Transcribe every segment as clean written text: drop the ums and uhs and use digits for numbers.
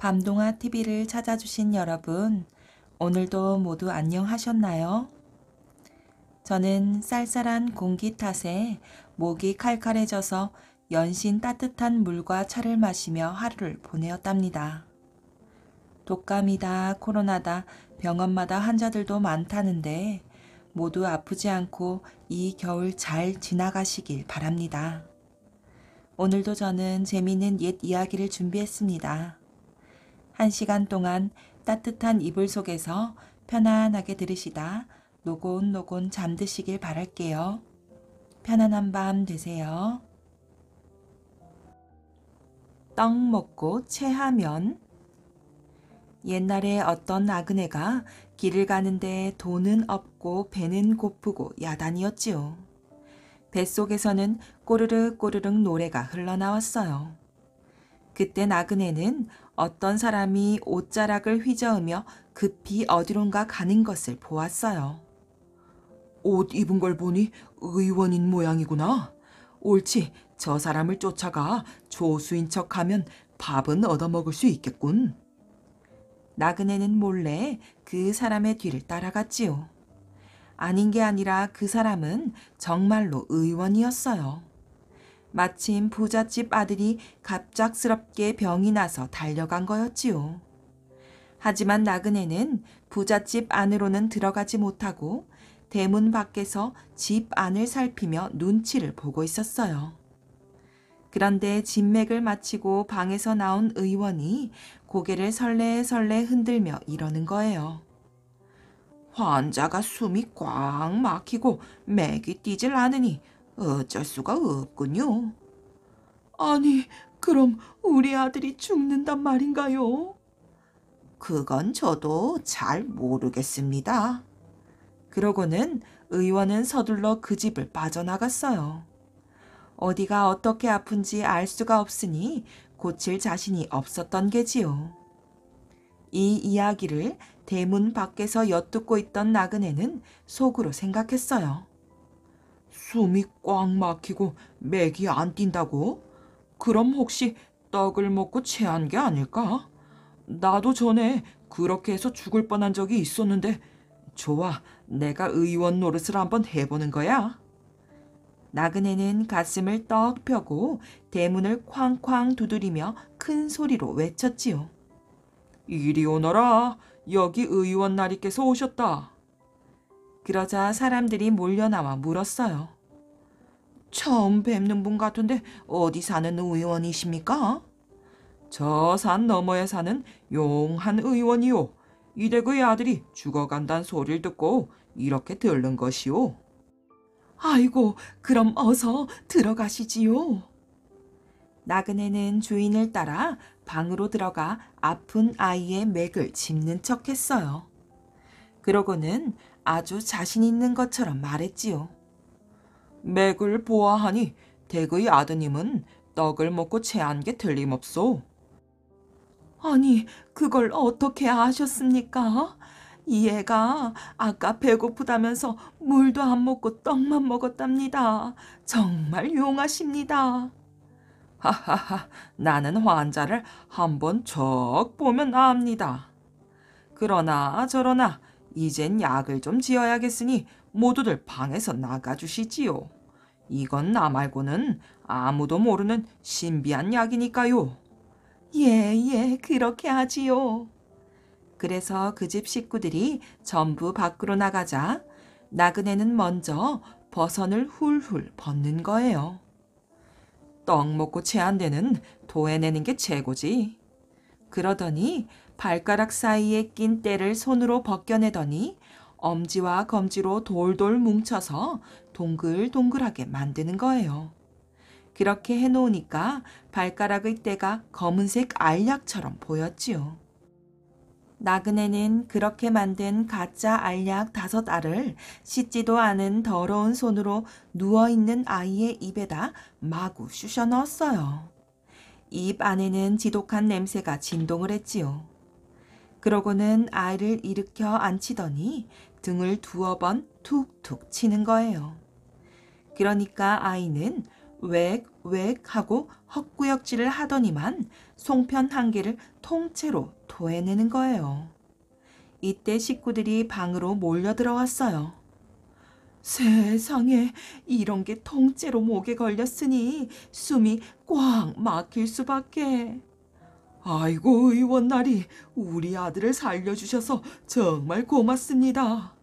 밤동아 TV를 찾아주신 여러분, 오늘도 모두 안녕하셨나요? 저는 쌀쌀한 공기 탓에 목이 칼칼해져서 연신 따뜻한 물과 차를 마시며 하루를 보내었답니다. 독감이다, 코로나다, 병원마다 환자들도 많다는데 모두 아프지 않고 이 겨울 잘 지나가시길 바랍니다. 오늘도 저는 재미있는 옛 이야기를 준비했습니다. 1시간 동안 따뜻한 이불 속에서 편안하게 들으시다 노곤노곤 잠드시길 바랄게요. 편안한 밤 되세요. 떡 먹고 체하면. 옛날에 어떤 나그네가 길을 가는데 돈은 없고 배는 고프고 야단이었지요. 뱃속에서는 꼬르륵 꼬르륵 노래가 흘러나왔어요. 그때 나그네는 어떤 사람이 옷자락을 휘저으며 급히 어디론가 가는 것을 보았어요. 옷 입은 걸 보니 의원인 모양이구나. 옳지, 저 사람을 쫓아가 조수인 척하면 밥은 얻어먹을 수 있겠군. 나그네는 몰래 그 사람의 뒤를 따라갔지요. 아닌 게 아니라 그 사람은 정말로 의원이었어요. 마침 부잣집 아들이 갑작스럽게 병이 나서 달려간 거였지요. 하지만 나그네는 부잣집 안으로는 들어가지 못하고 대문 밖에서 집 안을 살피며 눈치를 보고 있었어요. 그런데 진맥을 마치고 방에서 나온 의원이 고개를 설레설레 흔들며 이러는 거예요. 환자가 숨이 꽉 막히고 맥이 뛰질 않으니 어쩔 수가 없군요. 아니, 그럼 우리 아들이 죽는단 말인가요? 그건 저도 잘 모르겠습니다. 그러고는 의원은 서둘러 그 집을 빠져나갔어요. 어디가 어떻게 아픈지 알 수가 없으니 고칠 자신이 없었던 게지요. 이 이야기를 대문 밖에서 엿듣고 있던 나그네는 속으로 생각했어요. 숨이 꽉 막히고 맥이 안 뛴다고? 그럼 혹시 떡을 먹고 체한 게 아닐까? 나도 전에 그렇게 해서 죽을 뻔한 적이 있었는데 좋아, 내가 의원 노릇을 한번 해보는 거야. 나그네는 가슴을 떡 펴고 대문을 쾅쾅 두드리며 큰 소리로 외쳤지요. 이리 오너라, 여기 의원 나리께서 오셨다. 그러자 사람들이 몰려나와 물었어요. 처음 뵙는 분 같은데 어디 사는 의원이십니까? 저 산 너머에 사는 용한 의원이요. 이댁의 아들이 죽어간다는 소리를 듣고 이렇게 들른 것이요. 아이고, 그럼 어서 들어가시지요. 나그네는 주인을 따라 방으로 들어가 아픈 아이의 맥을 짚는 척했어요. 그러고는 아주 자신 있는 것처럼 말했지요. 맥을 보아하니 댁의 아드님은 떡을 먹고 체한 게 틀림없소. 아니, 그걸 어떻게 아셨습니까? 이 애가 아까 배고프다면서 물도 안 먹고 떡만 먹었답니다. 정말 용하십니다. 하하하, 나는 환자를 한번 척 보면 압니다. 그러나 저러나 이젠 약을 좀 지어야겠으니 모두들 방에서 나가주시지요. 이건 나 말고는 아무도 모르는 신비한 약이니까요. 예, 그렇게 하지요. 그래서 그 집 식구들이 전부 밖으로 나가자 나그네는 먼저 버선을 훌훌 벗는 거예요. 떡 먹고 체한 데는 토해내는 게 최고지. 그러더니 발가락 사이에 낀 때를 손으로 벗겨내더니 엄지와 검지로 돌돌 뭉쳐서 동글동글하게 만드는 거예요. 그렇게 해놓으니까 발가락의 때가 검은색 알약처럼 보였지요. 나그네는 그렇게 만든 가짜 알약 5알을 씻지도 않은 더러운 손으로 누워있는 아이의 입에다 마구 쑤셔 넣었어요. 입 안에는 지독한 냄새가 진동을 했지요. 그러고는 아이를 일으켜 앉히더니 등을 2번 툭툭 치는 거예요. 그러니까 아이는 웩웩 하고 헛구역질을 하더니만 송편 한 개를 통째로 토해내는 거예요. 이때 식구들이 방으로 몰려 들어왔어요. 세상에, 이런 게 통째로 목에 걸렸으니 숨이 꽉 막힐 수밖에. 아이고, 의원나리, 우리 아들을 살려주셔서 정말 고맙습니다.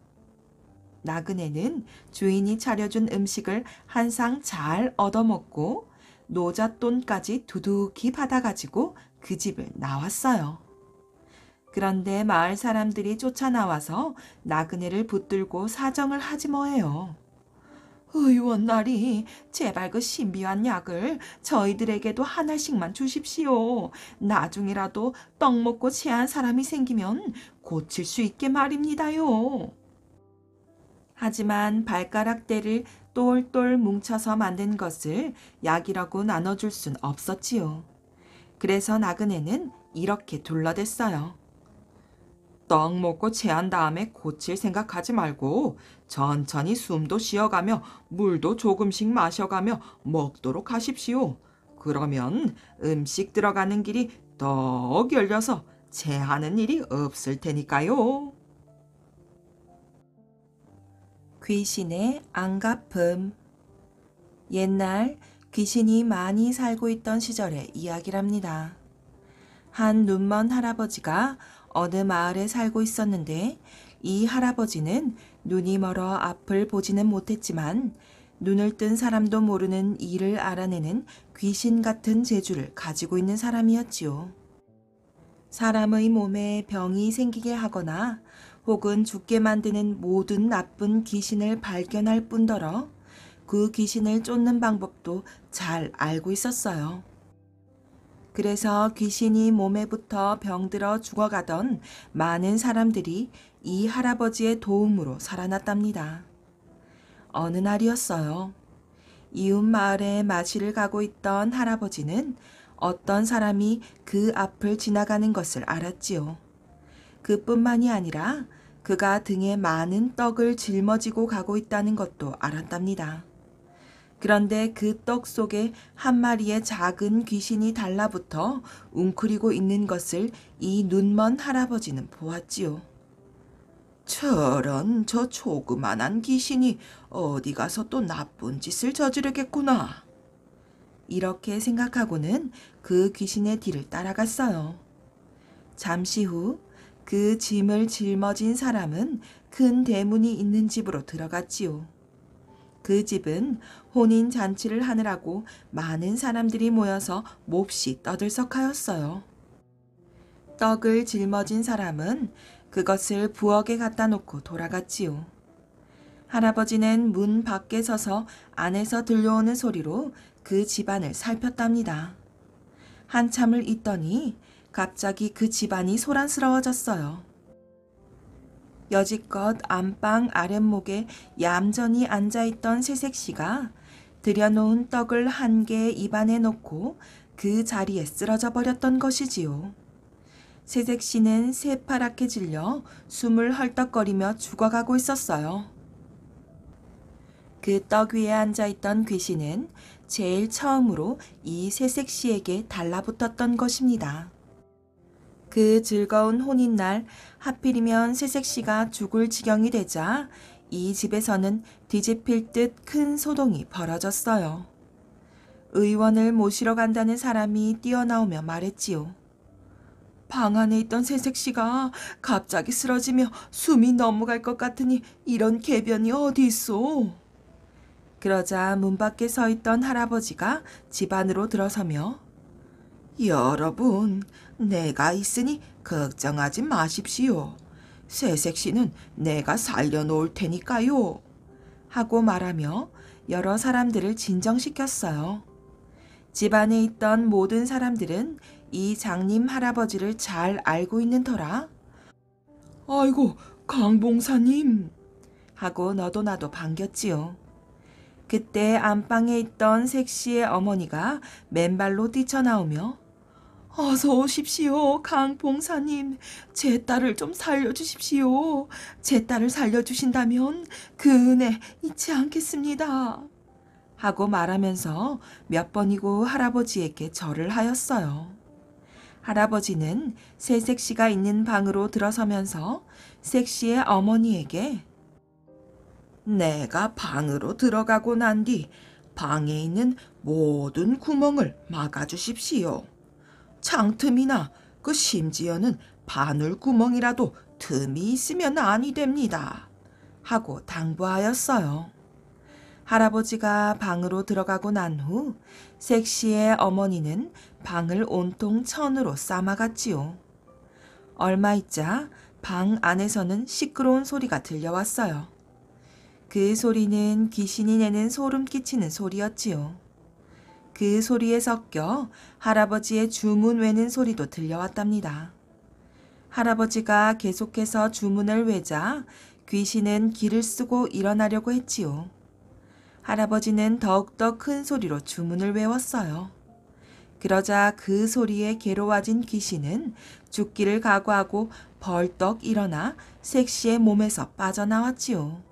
나그네는 주인이 차려준 음식을 한 상 잘 얻어먹고 노잣돈까지 두둑히 받아가지고 그 집을 나왔어요. 그런데 마을 사람들이 쫓아나와서 나그네를 붙들고 사정을 하지 뭐예요. 의원나리, 제발 그 신비한 약을 저희들에게도 하나씩만 주십시오. 나중이라도 떡 먹고 체한 사람이 생기면 고칠 수 있게 말입니다요. 하지만 발가락대를 똘똘 뭉쳐서 만든 것을 약이라고 나눠줄 순 없었지요. 그래서 나그네는 이렇게 둘러댔어요. 떡 먹고 체한 다음에 고칠 생각하지 말고 천천히 숨도 쉬어가며 물도 조금씩 마셔가며 먹도록 하십시오. 그러면 음식 들어가는 길이 떡 열려서 체하는 일이 없을 테니까요. 귀신의 안갚음. 옛날 귀신이 많이 살고 있던 시절의 이야기랍니다. 한 눈먼 할아버지가 어느 마을에 살고 있었는데 이 할아버지는 눈이 멀어 앞을 보지는 못했지만 눈을 뜬 사람도 모르는 일을 알아내는 귀신 같은 재주를 가지고 있는 사람이었지요. 사람의 몸에 병이 생기게 하거나 혹은 죽게 만드는 모든 나쁜 귀신을 발견할 뿐더러 그 귀신을 쫓는 방법도 잘 알고 있었어요. 그래서 귀신이 몸에 붙어 병들어 죽어가던 많은 사람들이 이 할아버지의 도움으로 살아났답니다. 어느 날이었어요. 이웃 마을에 마시를 가고 있던 할아버지는 어떤 사람이 그 앞을 지나가는 것을 알았지요. 그뿐만이 아니라 그가 등에 많은 떡을 짊어지고 가고 있다는 것도 알았답니다. 그런데 그 떡 속에 한 마리의 작은 귀신이 달라붙어 웅크리고 있는 것을 이 눈먼 할아버지는 보았지요. 저런, 저 조그만한 귀신이 어디 가서 또 나쁜 짓을 저지르겠구나. 이렇게 생각하고는 그 귀신의 뒤를 따라갔어요. 잠시 후 그 짐을 짊어진 사람은 큰 대문이 있는 집으로 들어갔지요. 그 집은 혼인 잔치를 하느라고 많은 사람들이 모여서 몹시 떠들썩하였어요. 떡을 짊어진 사람은 그것을 부엌에 갖다 놓고 돌아갔지요. 할아버지는 문 밖에 서서 안에서 들려오는 소리로 그 집안을 살폈답니다. 한참을 있더니 갑자기 그 집안이 소란스러워졌어요. 여지껏 안방 아랫목에 얌전히 앉아있던 새색시가 들여놓은 떡을 한 개 입안에 넣고 그 자리에 쓰러져 버렸던 것이지요. 새색시는 새파랗게 질려 숨을 헐떡거리며 죽어가고 있었어요. 그 떡 위에 앉아있던 귀신은 제일 처음으로 이 새색시에게 달라붙었던 것입니다. 그 즐거운 혼인날 하필이면 새색시가 죽을 지경이 되자 이 집에서는 뒤집힐 듯 큰 소동이 벌어졌어요. 의원을 모시러 간다는 사람이 뛰어나오며 말했지요. 방 안에 있던 새색시가 갑자기 쓰러지며 숨이 넘어갈 것 같으니 이런 궤변이 어디 있어? 그러자 문 밖에 서 있던 할아버지가 집 안으로 들어서며 여러분, 내가 있으니 걱정하지 마십시오. 새색시는 내가 살려놓을 테니까요. 하고 말하며 여러 사람들을 진정시켰어요. 집 안에 있던 모든 사람들은 이 장님 할아버지를 잘 알고 있는 터라 아이고, 강봉사님 하고 너도 나도 반겼지요. 그때 안방에 있던 색시의 어머니가 맨발로 뛰쳐나오며 어서 오십시오, 강봉사님. 제 딸을 좀 살려주십시오. 제 딸을 살려주신다면 그 은혜 잊지 않겠습니다. 하고 말하면서 몇 번이고 할아버지에게 절을 하였어요. 할아버지는 새색시가 있는 방으로 들어서면서 색시의 어머니에게 내가 방으로 들어가고 난 뒤 방에 있는 모든 구멍을 막아주십시오. 창틈이나 그 심지어는 바늘 구멍이라도 틈이 있으면 아니 됩니다. 하고 당부하였어요. 할아버지가 방으로 들어가고 난 후 색시의 어머니는 방을 온통 천으로 싸막았지요. 얼마 있자 방 안에서는 시끄러운 소리가 들려왔어요. 그 소리는 귀신이 내는 소름 끼치는 소리였지요. 그 소리에 섞여 할아버지의 주문 외는 소리도 들려왔답니다. 할아버지가 계속해서 주문을 외자 귀신은 기를 쓰고 일어나려고 했지요. 할아버지는 더욱더 큰 소리로 주문을 외웠어요. 그러자 그 소리에 괴로워진 귀신은 죽기를 각오하고 벌떡 일어나 색시의 몸에서 빠져나왔지요.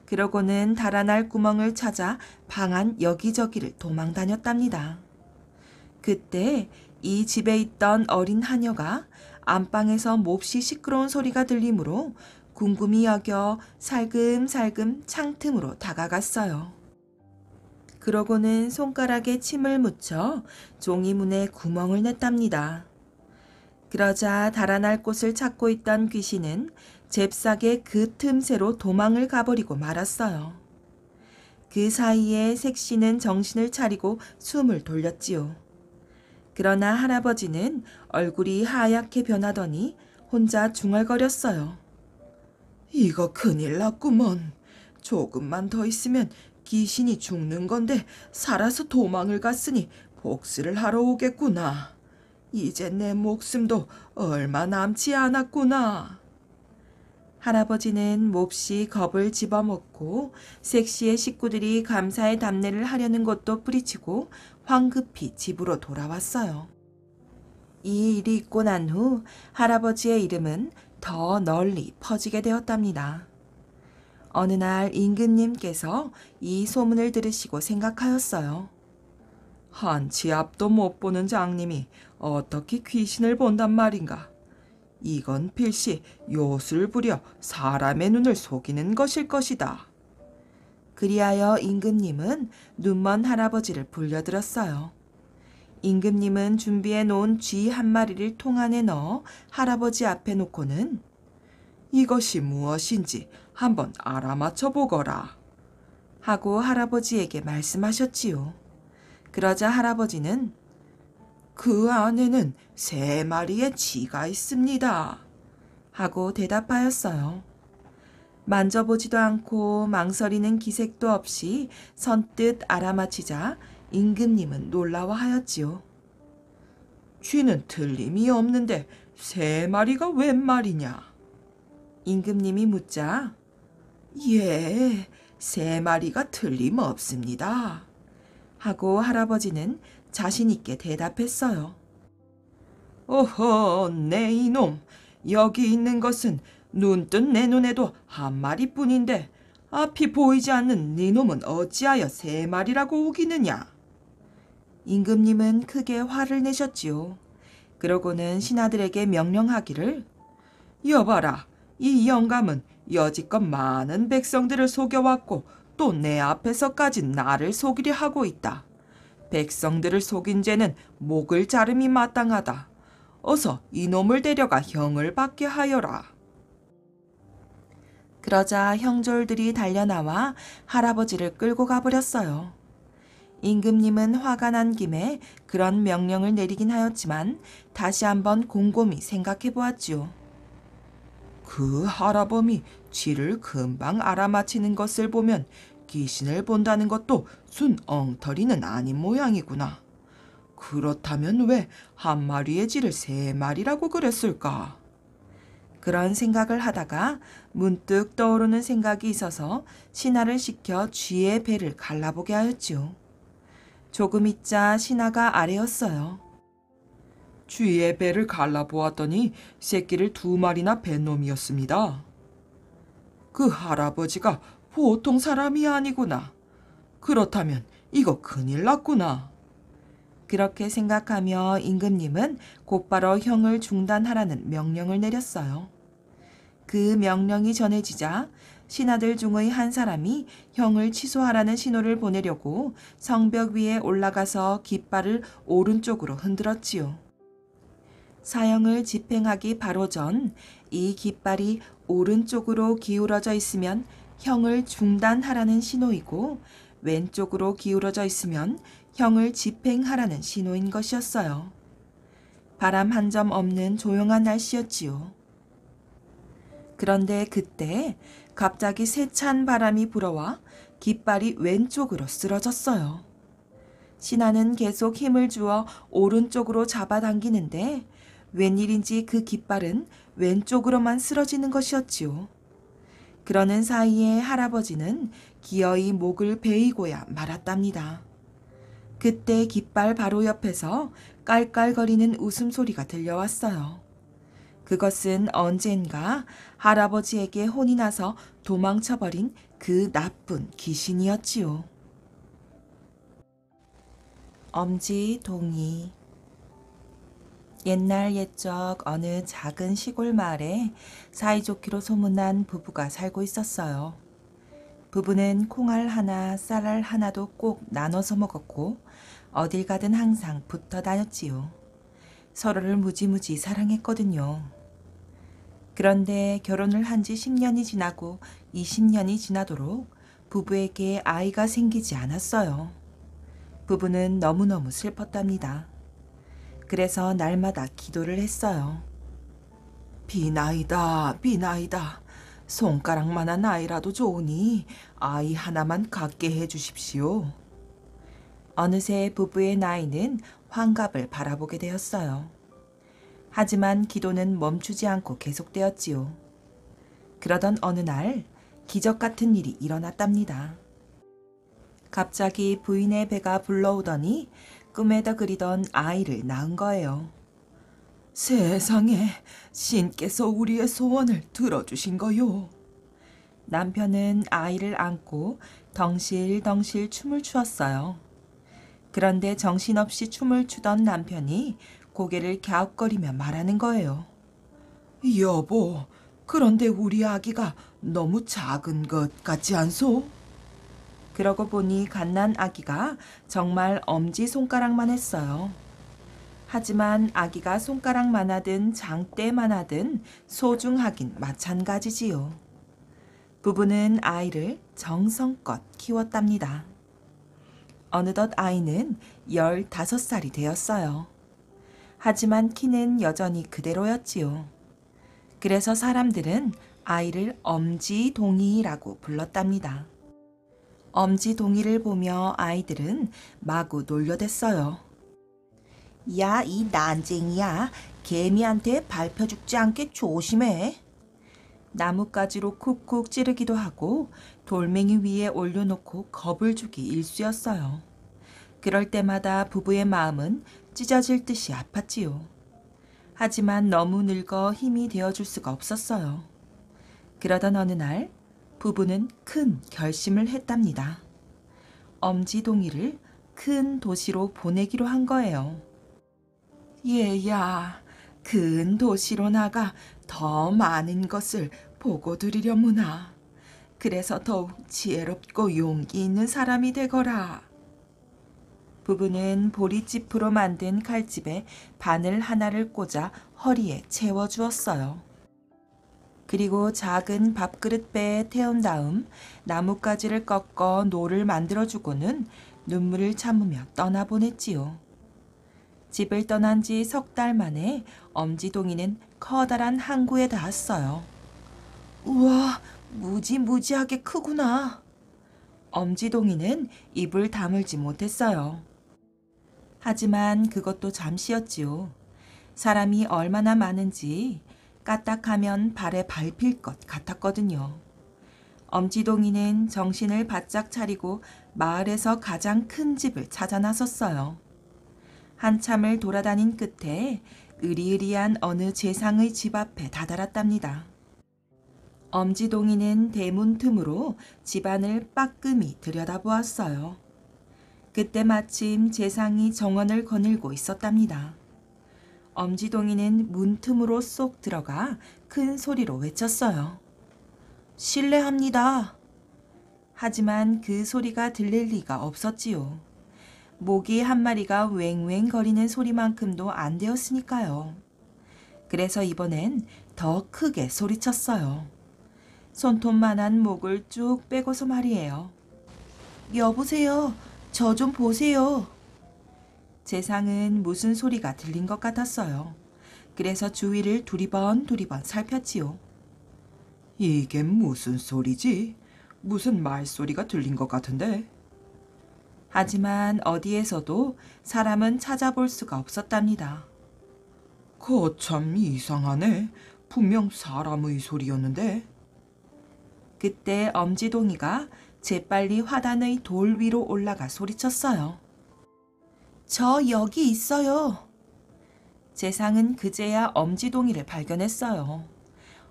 그러고는 달아날 구멍을 찾아 방 안 여기저기를 도망다녔답니다. 그때 이 집에 있던 어린 하녀가 안방에서 몹시 시끄러운 소리가 들리므로 궁금히 여겨 살금살금 창틈으로 다가갔어요. 그러고는 손가락에 침을 묻혀 종이문에 구멍을 냈답니다. 그러자 달아날 곳을 찾고 있던 귀신은 잽싸게 그 틈새로 도망을 가버리고 말았어요. 그 사이에 색시는 정신을 차리고 숨을 돌렸지요. 그러나 할아버지는 얼굴이 하얗게 변하더니 혼자 중얼거렸어요. 이거 큰일 났구먼. 조금만 더 있으면 귀신이 죽는 건데 살아서 도망을 갔으니 복수를 하러 오겠구나. 이제 내 목숨도 얼마 남지 않았구나. 할아버지는 몹시 겁을 집어먹고 색시의 식구들이 감사의 답례를 하려는 것도 뿌리치고 황급히 집으로 돌아왔어요. 이 일이 있고 난 후 할아버지의 이름은 더 널리 퍼지게 되었답니다. 어느 날 임금님께서 이 소문을 들으시고 생각하였어요. 한치 앞도 못 보는 장님이 어떻게 귀신을 본단 말인가. 이건 필시 요술을 부려 사람의 눈을 속이는 것일 것이다. 그리하여 임금님은 눈먼 할아버지를 불려들었어요. 임금님은 준비해 놓은 쥐 한 마리를 통 안에 넣어 할아버지 앞에 놓고는 이것이 무엇인지 한번 알아맞혀 보거라 하고 할아버지에게 말씀하셨지요. 그러자 할아버지는 그 안에는 3마리의 쥐가 있습니다 하고 대답하였어요. 만져보지도 않고 망설이는 기색도 없이 선뜻 알아맞히자 임금님은 놀라워하였지요. 쥐는 틀림이 없는데 3마리가 웬 말이냐? 임금님이 묻자 예, 3마리가 틀림없습니다 하고 할아버지는 자신 있게 대답했어요. 오호, 내 이놈, 여기 있는 것은 눈뜬 내 눈에도 1마리뿐인데 앞이 보이지 않는 네 놈은 어찌하여 3마리라고 우기느냐? 임금님은 크게 화를 내셨지요. 그러고는 신하들에게 명령하기를 여봐라, 이 영감은 여지껏 많은 백성들을 속여왔고 또 내 앞에서까지 나를 속이려 하고 있다. 백성들을 속인 죄는 목을 자름이 마땅하다. 어서 이놈을 데려가 형을 받게 하여라. 그러자 형졸들이 달려나와 할아버지를 끌고 가버렸어요. 임금님은 화가 난 김에 그런 명령을 내리긴 하였지만 다시 한번 곰곰이 생각해 보았지요. 그 할아범이 쥐를 금방 알아맞히는 것을 보면 귀신을 본다는 것도 순 엉터리는 아닌 모양이구나. 그렇다면 왜 1마리의 쥐를 3마리라고 그랬을까? 그런 생각을 하다가 문득 떠오르는 생각이 있어서 신하를 시켜 쥐의 배를 갈라보게 하였지요. 조금 있자 신하가 아뢰었어요. 쥐의 배를 갈라보았더니 새끼를 2마리나 뺀 놈이었습니다. 그 할아버지가 보통 사람이 아니구나. 그렇다면 이거 큰일 났구나. 그렇게 생각하며 임금님은 곧바로 형을 중단하라는 명령을 내렸어요. 그 명령이 전해지자 신하들 중의 한 사람이 형을 취소하라는 신호를 보내려고 성벽 위에 올라가서 깃발을 오른쪽으로 흔들었지요. 사형을 집행하기 바로 전 이 깃발이 오른쪽으로 기울어져 있으면 형을 중단하라는 신호이고 왼쪽으로 기울어져 있으면 형을 집행하라는 신호인 것이었어요. 바람 한 점 없는 조용한 날씨였지요. 그런데 그때 갑자기 세찬 바람이 불어와 깃발이 왼쪽으로 쓰러졌어요. 신하는 계속 힘을 주어 오른쪽으로 잡아당기는데 웬일인지 그 깃발은 왼쪽으로만 쓰러지는 것이었지요. 그러는 사이에 할아버지는 기어이 목을 베이고야 말았답니다. 그때 깃발 바로 옆에서 깔깔거리는 웃음소리가 들려왔어요. 그것은 언젠가 할아버지에게 혼이 나서 도망쳐버린 그 나쁜 귀신이었지요. 엄지동이. 옛날 옛적 어느 작은 시골 마을에 사이좋기로 소문난 부부가 살고 있었어요. 부부는 콩알 하나, 쌀알 하나도 꼭 나눠서 먹었고 어딜 가든 항상 붙어 다녔지요. 서로를 무지무지 사랑했거든요. 그런데 결혼을 한 지 10년이 지나고 20년이 지나도록 부부에게 아이가 생기지 않았어요. 부부는 너무너무 슬펐답니다. 그래서 날마다 기도를 했어요. 비나이다, 비나이다. 손가락만한 아이라도 좋으니 아이 하나만 갖게 해 주십시오. 어느새 부부의 나이는 환갑을 바라보게 되었어요. 하지만 기도는 멈추지 않고 계속되었지요. 그러던 어느 날 기적 같은 일이 일어났답니다. 갑자기 부인의 배가 불러오더니 꿈에다 그리던 아이를 낳은 거예요. 세상에, 신께서 우리의 소원을 들어주신 거요. 남편은 아이를 안고 덩실덩실 춤을 추었어요. 그런데 정신없이 춤을 추던 남편이 고개를 갸웃거리며 말하는 거예요. 여보, 그런데 우리 아기가 너무 작은 것 같지 않소? 그러고 보니 갓난 아기가 정말 엄지손가락만 했어요. 하지만 아기가 손가락만 하든 장대만 하든 소중하긴 마찬가지지요. 부부는 아이를 정성껏 키웠답니다. 어느덧 아이는 15살이 되었어요. 하지만 키는 여전히 그대로였지요. 그래서 사람들은 아이를 엄지동이라고 불렀답니다. 엄지동이를 보며 아이들은 마구 놀려댔어요. 야, 이 난쟁이야. 개미한테 밟혀 죽지 않게 조심해. 나뭇가지로 쿡쿡 찌르기도 하고 돌멩이 위에 올려놓고 겁을 주기 일쑤였어요. 그럴 때마다 부부의 마음은 찢어질 듯이 아팠지요. 하지만 너무 늙어 힘이 되어줄 수가 없었어요. 그러던 어느 날 부부는 큰 결심을 했답니다. 엄지동이를 큰 도시로 보내기로 한 거예요. 얘야, 큰 도시로 나가 더 많은 것을 보고 드리려무나. 그래서 더욱 지혜롭고 용기 있는 사람이 되거라. 부부는 보리짚으로 만든 칼집에 바늘 하나를 꽂아 허리에 채워주었어요. 그리고 작은 밥그릇배에 태운 다음 나뭇가지를 꺾어 노를 만들어주고는 눈물을 참으며 떠나보냈지요. 집을 떠난 지 석 달 만에 엄지동이는 커다란 항구에 닿았어요. 우와, 무지무지하게 크구나. 엄지동이는 입을 다물지 못했어요. 하지만 그것도 잠시였지요. 사람이 얼마나 많은지 까딱하면 발에 밟힐 것 같았거든요. 엄지동이는 정신을 바짝 차리고 마을에서 가장 큰 집을 찾아 나섰어요. 한참을 돌아다닌 끝에 으리으리한 어느 재상의 집 앞에 다다랐답니다. 엄지동이는 대문 틈으로 집안을 빠끔히 들여다보았어요. 그때 마침 재상이 정원을 거닐고 있었답니다. 엄지동이는 문틈으로 쏙 들어가 큰 소리로 외쳤어요. 실례합니다. 하지만 그 소리가 들릴 리가 없었지요. 모기 한 마리가 웽웽거리는 소리만큼도 안 되었으니까요. 그래서 이번엔 더 크게 소리쳤어요. 손톱만한 목을 쭉 빼고서 말이에요. 여보세요. 저 좀 보세요. 재상은 무슨 소리가 들린 것 같았어요. 그래서 주위를 두리번 살폈지요. 이게 무슨 소리지? 무슨 말소리가 들린 것 같은데? 하지만 어디에서도 사람은 찾아볼 수가 없었답니다. 거참 이상하네. 분명 사람의 소리였는데. 그때 엄지동이가 재빨리 화단의 돌 위로 올라가 소리쳤어요. 저 여기 있어요. 재상은 그제야 엄지동이를 발견했어요.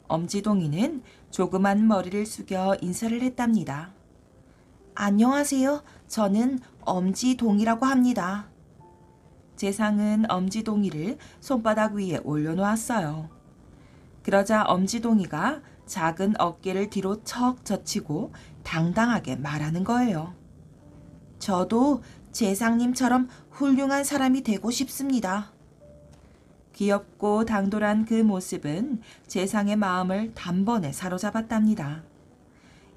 엄지동이는 조그만 머리를 숙여 인사를 했답니다. 안녕하세요. 저는 엄지동이라고 합니다. 재상은 엄지동이를 손바닥 위에 올려놓았어요. 그러자 엄지동이가 작은 어깨를 뒤로 척 젖히고 당당하게 말하는 거예요. 저도 재상님처럼 훌륭한 사람이 되고 싶습니다. 귀엽고 당돌한 그 모습은 재상의 마음을 단번에 사로잡았답니다.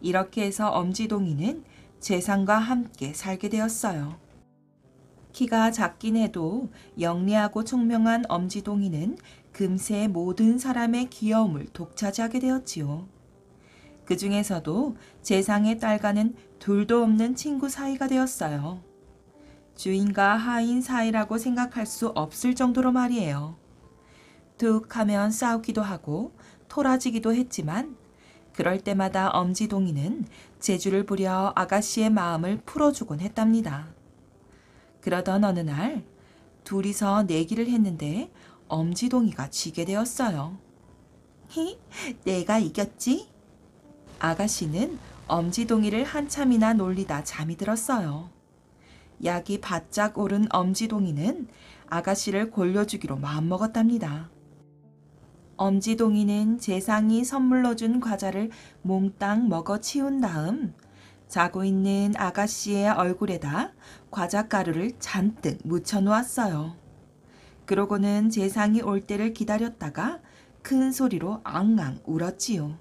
이렇게 해서 엄지동이는 재상과 함께 살게 되었어요. 키가 작긴 해도 영리하고 총명한 엄지동이는 금세 모든 사람의 귀여움을 독차지하게 되었지요. 그 중에서도 재상의 딸과는 둘도 없는 친구 사이가 되었어요. 주인과 하인 사이라고 생각할 수 없을 정도로 말이에요. 툭 하면 싸우기도 하고 토라지기도 했지만 그럴 때마다 엄지동이는 재주를 부려 아가씨의 마음을 풀어주곤 했답니다. 그러던 어느 날 둘이서 내기를 했는데 엄지동이가 지게 되었어요. 내가 이겼지? 아가씨는 엄지동이를 한참이나 놀리다 잠이 들었어요. 약이 바짝 오른 엄지동이는 아가씨를 골려주기로 마음먹었답니다. 엄지동이는 재상이 선물로 준 과자를 몽땅 먹어 치운 다음 자고 있는 아가씨의 얼굴에다 과자 가루를 잔뜩 묻혀 놓았어요. 그러고는 재상이 올 때를 기다렸다가 큰 소리로 앙앙 울었지요.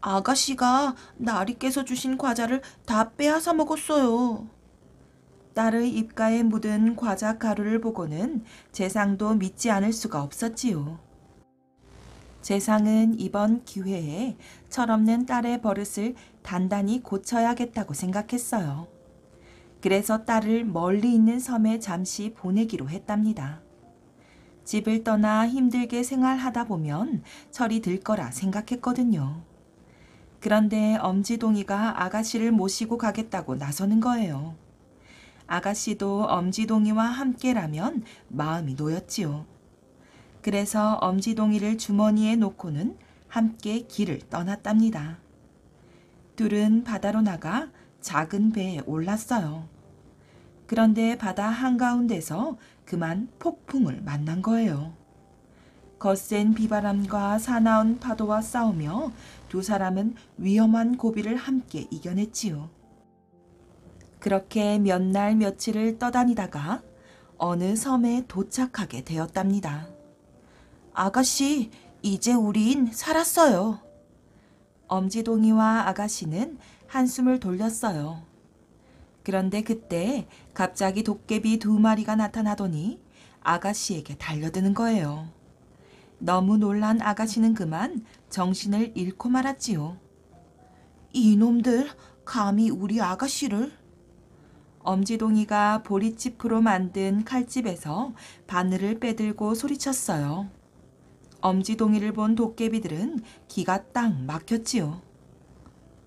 아가씨가 나리께서 주신 과자를 다 빼앗아 먹었어요. 딸의 입가에 묻은 과자 가루를 보고는 재상도 믿지 않을 수가 없었지요. 재상은 이번 기회에 철없는 딸의 버릇을 단단히 고쳐야겠다고 생각했어요. 그래서 딸을 멀리 있는 섬에 잠시 보내기로 했답니다. 집을 떠나 힘들게 생활하다 보면 철이 들 거라 생각했거든요. 그런데 엄지동이가 아가씨를 모시고 가겠다고 나서는 거예요. 아가씨도 엄지동이와 함께라면 마음이 놓였지요. 그래서 엄지동이를 주머니에 놓고는 함께 길을 떠났답니다. 둘은 바다로 나가 작은 배에 올랐어요. 그런데 바다 한가운데서 그만 폭풍을 만난 거예요. 거센 비바람과 사나운 파도와 싸우며 두 사람은 위험한 고비를 함께 이겨냈지요. 그렇게 몇 날 며칠을 떠다니다가 어느 섬에 도착하게 되었답니다. 아가씨, 이제 우린 살았어요. 엄지동이와 아가씨는 한숨을 돌렸어요. 그런데 그때 갑자기 도깨비 2마리가 나타나더니 아가씨에게 달려드는 거예요. 너무 놀란 아가씨는 그만 정신을 잃고 말았지요. 이놈들, 감히 우리 아가씨를... 엄지동이가 보리짚으로 만든 칼집에서 바늘을 빼들고 소리쳤어요. 엄지동이를 본 도깨비들은 기가 딱 막혔지요.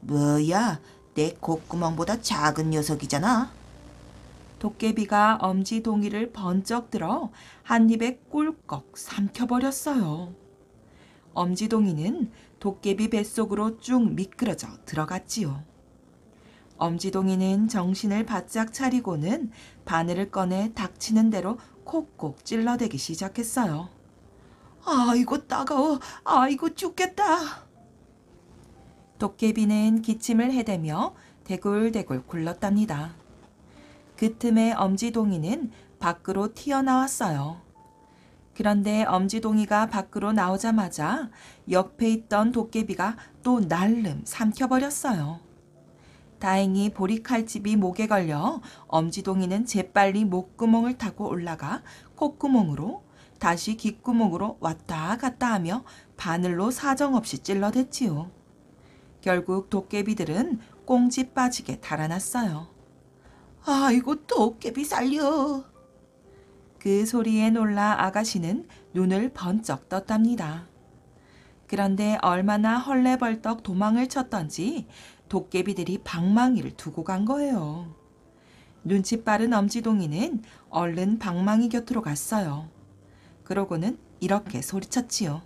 뭐야, 내 콧구멍보다 작은 녀석이잖아. 도깨비가 엄지동이를 번쩍 들어 한 입에 꿀꺽 삼켜버렸어요. 엄지동이는 도깨비 뱃속으로 쭉 미끄러져 들어갔지요. 엄지동이는 정신을 바짝 차리고는 바늘을 꺼내 닥치는 대로 콕콕 찔러대기 시작했어요. 아이고 따가워, 아이고 죽겠다. 도깨비는 기침을 해대며 대굴대굴 굴렀답니다. 그 틈에 엄지동이는 밖으로 튀어나왔어요. 그런데 엄지동이가 밖으로 나오자마자 옆에 있던 도깨비가 또 날름 삼켜버렸어요. 다행히 보리칼집이 목에 걸려 엄지동이는 재빨리 목구멍을 타고 올라가 콧구멍으로 다시 귓구멍으로 왔다 갔다 하며 바늘로 사정없이 찔러댔지요. 결국 도깨비들은 꽁지 빠지게 달아났어요. 아이고 도깨비 살려. 그 소리에 놀라 아가씨는 눈을 번쩍 떴답니다. 그런데 얼마나 헐레벌떡 도망을 쳤던지 도깨비들이 방망이를 두고 간 거예요. 눈치 빠른 엄지동이는 얼른 방망이 곁으로 갔어요. 그러고는 이렇게 소리쳤지요.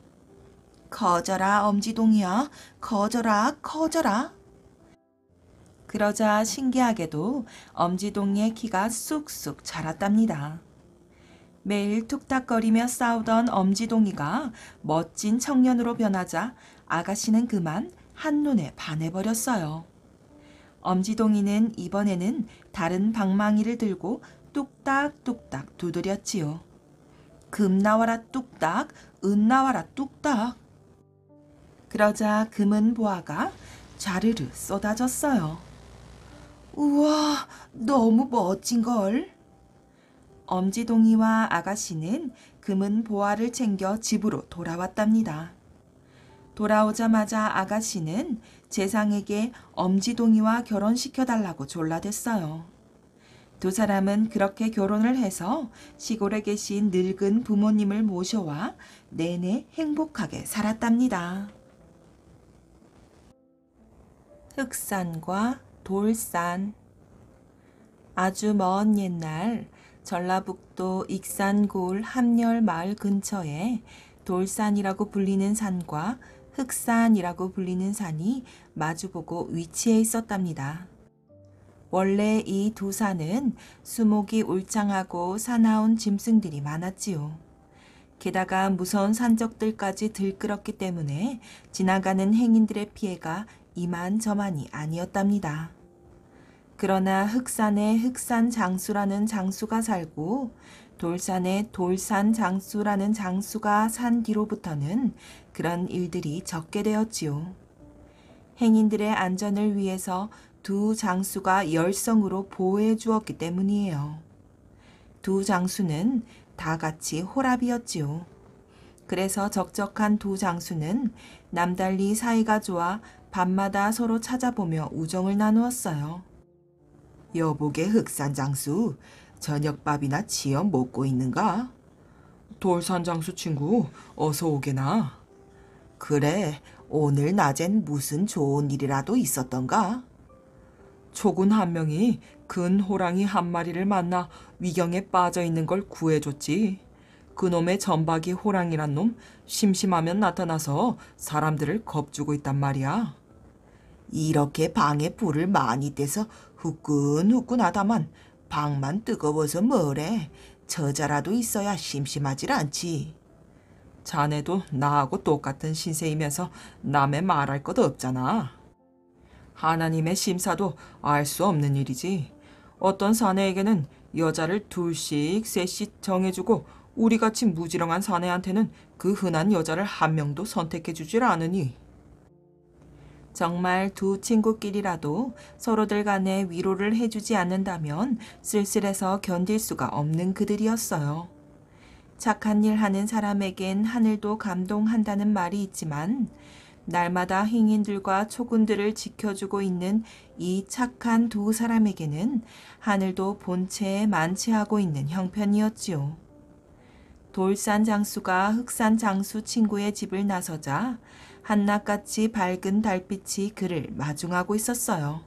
커져라 엄지동이야, 커져라 커져라. 그러자 신기하게도 엄지동이의 키가 쑥쑥 자랐답니다. 매일 툭탁거리며 싸우던 엄지동이가 멋진 청년으로 변하자 아가씨는 그만 한눈에 반해버렸어요. 엄지동이는 이번에는 다른 방망이를 들고 뚝딱뚝딱 두드렸지요. 금 나와라 뚝딱, 은 나와라 뚝딱. 그러자 금은 보화가 좌르르 쏟아졌어요. 우와, 너무 멋진걸. 엄지동이와 아가씨는 금은 보화를 챙겨 집으로 돌아왔답니다. 돌아오자마자 아가씨는 재상에게 엄지동이와 결혼시켜달라고 졸라댔어요. 두 사람은 그렇게 결혼을 해서 시골에 계신 늙은 부모님을 모셔와 내내 행복하게 살았답니다. 흑산과 돌산. 아주 먼 옛날 전라북도 익산고을 함렬 마을 근처에 돌산이라고 불리는 산과 흑산이라고 불리는 산이 마주보고 위치해 있었답니다. 원래 이 두 산은 수목이 울창하고 사나운 짐승들이 많았지요. 게다가 무서운 산적들까지 들끓었기 때문에 지나가는 행인들의 피해가 이만저만이 아니었답니다. 그러나 흑산에 흑산 장수라는 장수가 살고 돌산에 돌산 장수라는 장수가 산 뒤로부터는 그런 일들이 적게 되었지요. 행인들의 안전을 위해서 두 장수가 열성으로 보호해 주었기 때문이에요. 두 장수는 다 같이 호랍이었지요. 그래서 적적한 두 장수는 남달리 사이가 좋아 밤마다 서로 찾아보며 우정을 나누었어요. 여보게 흑산 장수, 저녁밥이나 지어 먹고 있는가? 돌산 장수 친구, 어서 오게나. 그래, 오늘 낮엔 무슨 좋은 일이라도 있었던가? 초군 한 명이 큰 호랑이 한 마리를 만나 위경에 빠져 있는 걸 구해줬지. 그놈의 전박이 호랑이란 놈 심심하면 나타나서 사람들을 겁주고 있단 말이야. 이렇게 방에 불을 많이 떼서 후끈후끈하다만 방만 뜨거워서 뭐래. 저자라도 있어야 심심하질 않지. 자네도 나하고 똑같은 신세이면서 남의 말할 것 없잖아. 하나님의 심사도 알 수 없는 일이지. 어떤 사내에게는 여자를 둘씩 셋씩 정해주고 우리같이 무지렁한 사내한테는 그 흔한 여자를 한 명도 선택해주질 않으니. 정말 두 친구끼리라도 서로들 간에 위로를 해주지 않는다면 쓸쓸해서 견딜 수가 없는 그들이었어요. 착한 일 하는 사람에겐 하늘도 감동한다는 말이 있지만 날마다 행인들과 초군들을 지켜주고 있는 이 착한 두 사람에게는 하늘도 본체에 만취하고 있는 형편이었지요. 돌산 장수가 흑산 장수 친구의 집을 나서자 한낮같이 밝은 달빛이 그를 마중하고 있었어요.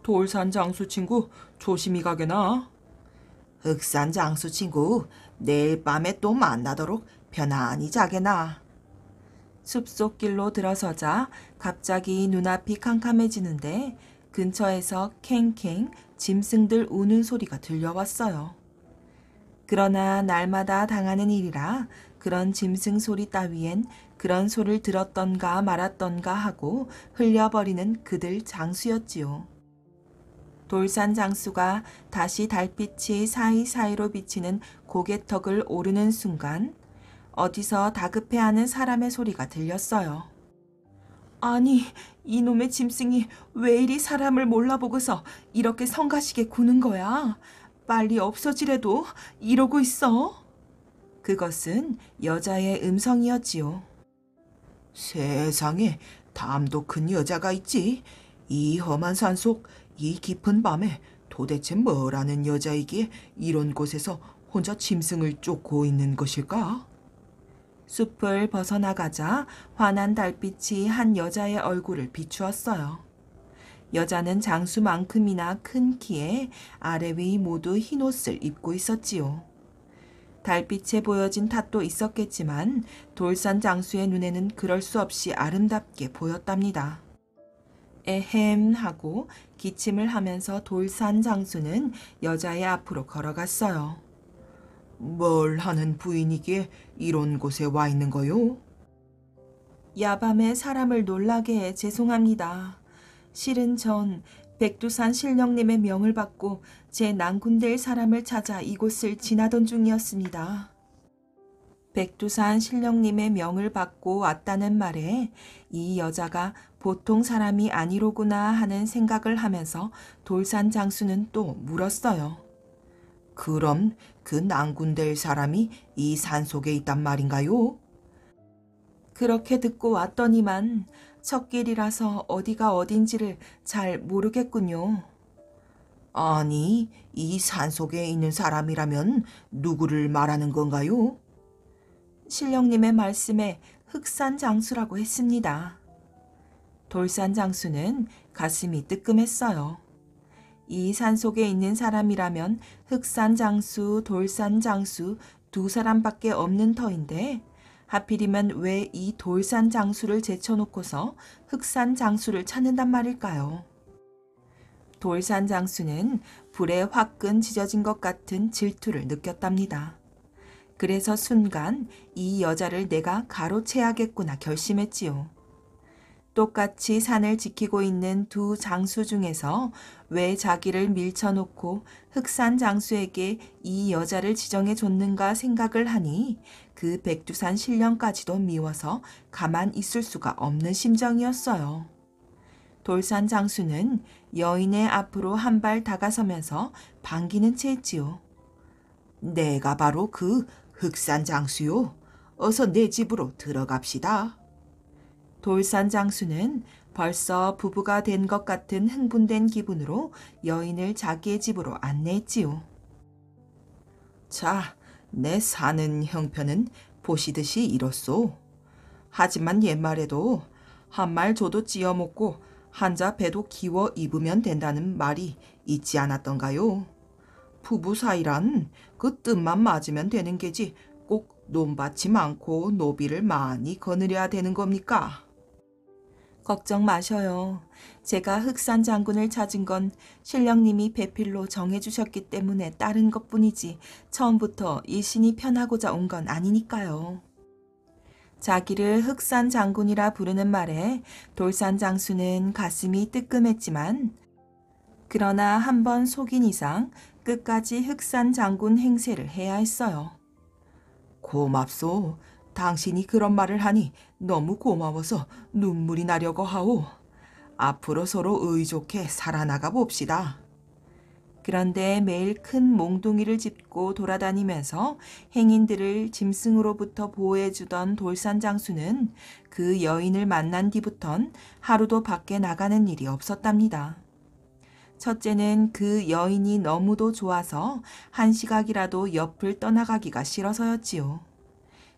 돌산 장수 친구, 조심히 가게나. 흑산 장수 친구, 내일 밤에 또 만나도록 편안히 자게나. 숲속 길로 들어서자 갑자기 눈앞이 캄캄해지는데 근처에서 캥캥 짐승들 우는 소리가 들려왔어요. 그러나 날마다 당하는 일이라 그런 짐승 소리 따위엔 그런 소리를 들었던가 말았던가 하고 흘려버리는 그들 장수였지요. 돌산 장수가 다시 달빛이 사이사이로 비치는 고개턱을 오르는 순간 어디서 다급해하는 사람의 소리가 들렸어요. 아니, 이놈의 짐승이 왜 이리 사람을 몰라보고서 이렇게 성가시게 구는 거야? 빨리 없어지래도 이러고 있어. 그것은 여자의 음성이었지요. 세상에 담도 큰 여자가 있지. 이 험한 산속, 이 깊은 밤에 도대체 뭐라는 여자이기에 이런 곳에서 혼자 짐승을 쫓고 있는 것일까? 숲을 벗어나가자 환한 달빛이 한 여자의 얼굴을 비추었어요. 여자는 장수만큼이나 큰 키에 아래 위 모두 흰옷을 입고 있었지요. 달빛에 보여진 탓도 있었겠지만 돌산 장수의 눈에는 그럴 수 없이 아름답게 보였답니다. 에헴 하고 기침을 하면서 돌산 장수는 여자의 앞으로 걸어갔어요. 뭘 하는 부인이기에 이런 곳에 와 있는 거요? 야밤에 사람을 놀라게 해 죄송합니다. 실은 전 백두산 신령님의 명을 받고 제 난군될 사람을 찾아 이곳을 지나던 중이었습니다. 백두산 신령님의 명을 받고 왔다는 말에 이 여자가 보통 사람이 아니로구나 하는 생각을 하면서 돌산 장수는 또 물었어요. 그럼 그 난군될 사람이 이 산속에 있단 말인가요? 그렇게 듣고 왔더니만 첫 길이라서 어디가 어딘지를 잘 모르겠군요. 아니, 이 산속에 있는 사람이라면 누구를 말하는 건가요? 신령님의 말씀에 흑산장수라고 했습니다. 돌산장수는 가슴이 뜨끔했어요. 이 산속에 있는 사람이라면 흑산장수, 돌산장수 두 사람밖에 없는 터인데 하필이면 왜 이 돌산장수를 제쳐놓고서 흑산장수를 찾는단 말일까요? 돌산장수는 불에 화끈 지져진 것 같은 질투를 느꼈답니다. 그래서 순간 이 여자를 내가 가로채야겠구나 결심했지요. 똑같이 산을 지키고 있는 두 장수 중에서 왜 자기를 밀쳐놓고 흑산 장수에게 이 여자를 지정해 줬는가 생각을 하니 그 백두산 신령까지도 미워서 가만 있을 수가 없는 심정이었어요. 돌산 장수는 여인의 앞으로 한 발 다가서면서 반기는 채 했지요. 내가 바로 그 흑산 장수요. 어서 내 집으로 들어갑시다. 돌산 장수는 벌써 부부가 된 것 같은 흥분된 기분으로 여인을 자기의 집으로 안내했지요. 자, 내 사는 형편은 보시듯이 이렇소. 하지만 옛말에도 한 말 줘도 찌어먹고 한자 배도 기워 입으면 된다는 말이 있지 않았던가요? 부부 사이란 그 뜻만 맞으면 되는 게지 꼭 논밭이 많고 노비를 많이 거느려야 되는 겁니까? 걱정 마셔요. 제가 흑산 장군을 찾은 건 신령님이 배필로 정해주셨기 때문에 따른 것뿐이지 처음부터 일신이 편하고자 온 건 아니니까요. 자기를 흑산 장군이라 부르는 말에 돌산 장수는 가슴이 뜨끔했지만 그러나 한 번 속인 이상 끝까지 흑산 장군 행세를 해야 했어요. 고맙소. 당신이 그런 말을 하니 너무 고마워서 눈물이 나려고 하오. 앞으로 서로 의좋게 살아나가 봅시다. 그런데 매일 큰 몽둥이를 짚고 돌아다니면서 행인들을 짐승으로부터 보호해주던 돌산 장수는 그 여인을 만난 뒤부턴 하루도 밖에 나가는 일이 없었답니다. 첫째는 그 여인이 너무도 좋아서 한 시각이라도 옆을 떠나가기가 싫어서였지요.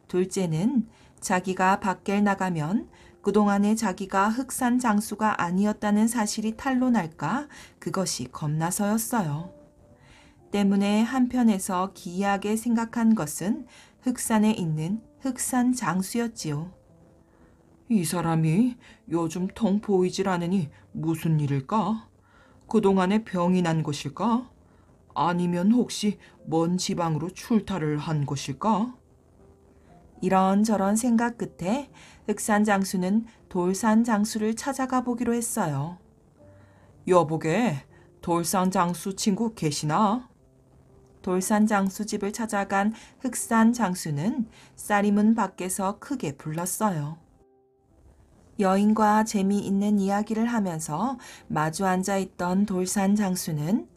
둘째는 자기가 밖을 나가면 그동안에 자기가 흑산 장수가 아니었다는 사실이 탄로날까 그것이 겁나서였어요. 때문에 한편에서 기이하게 생각한 것은 흑산에 있는 흑산 장수였지요. 이 사람이 요즘 통 보이질 않으니 무슨 일일까? 그동안에 병이 난 것일까? 아니면 혹시 먼 지방으로 출타를 한 것일까? 이런저런 생각 끝에 흑산 장수는 돌산 장수를 찾아가 보기로 했어요. 여보게, 돌산 장수 친구 계시나? 돌산 장수 집을 찾아간 흑산 장수는 쌀이문 밖에서 크게 불렀어요. 여인과 재미있는 이야기를 하면서 마주 앉아 있던 돌산 장수는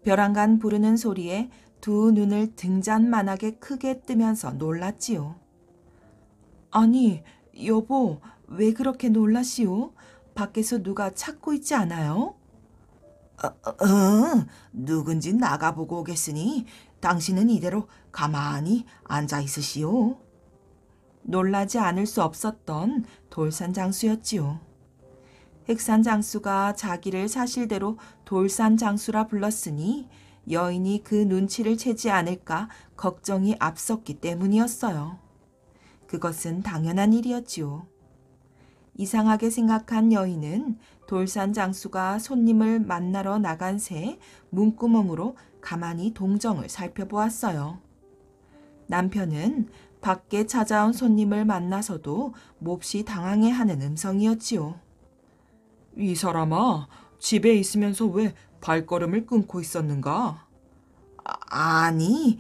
벼랑간 부르는 소리에 두 눈을 등잔만하게 크게 뜨면서 놀랐지요. 아니, 여보, 왜 그렇게 놀라시오? 밖에서 누가 찾고 있지 않아요? 누군지 나가보고 오겠으니 당신은 이대로 가만히 앉아 있으시오. 놀라지 않을 수 없었던 돌산 장수였지요. 흑산 장수가 자기를 사실대로 돌산 장수라 불렀으니 여인이 그 눈치를 채지 않을까 걱정이 앞섰기 때문이었어요. 그것은 당연한 일이었지요. 이상하게 생각한 여인은 돌산 장수가 손님을 만나러 나간 새 문구멍으로 가만히 동정을 살펴보았어요. 남편은 밖에 찾아온 손님을 만나서도 몹시 당황해하는 음성이었지요. 이 사람아, 집에 있으면서 왜 발걸음을 끊고 있었는가? 아니,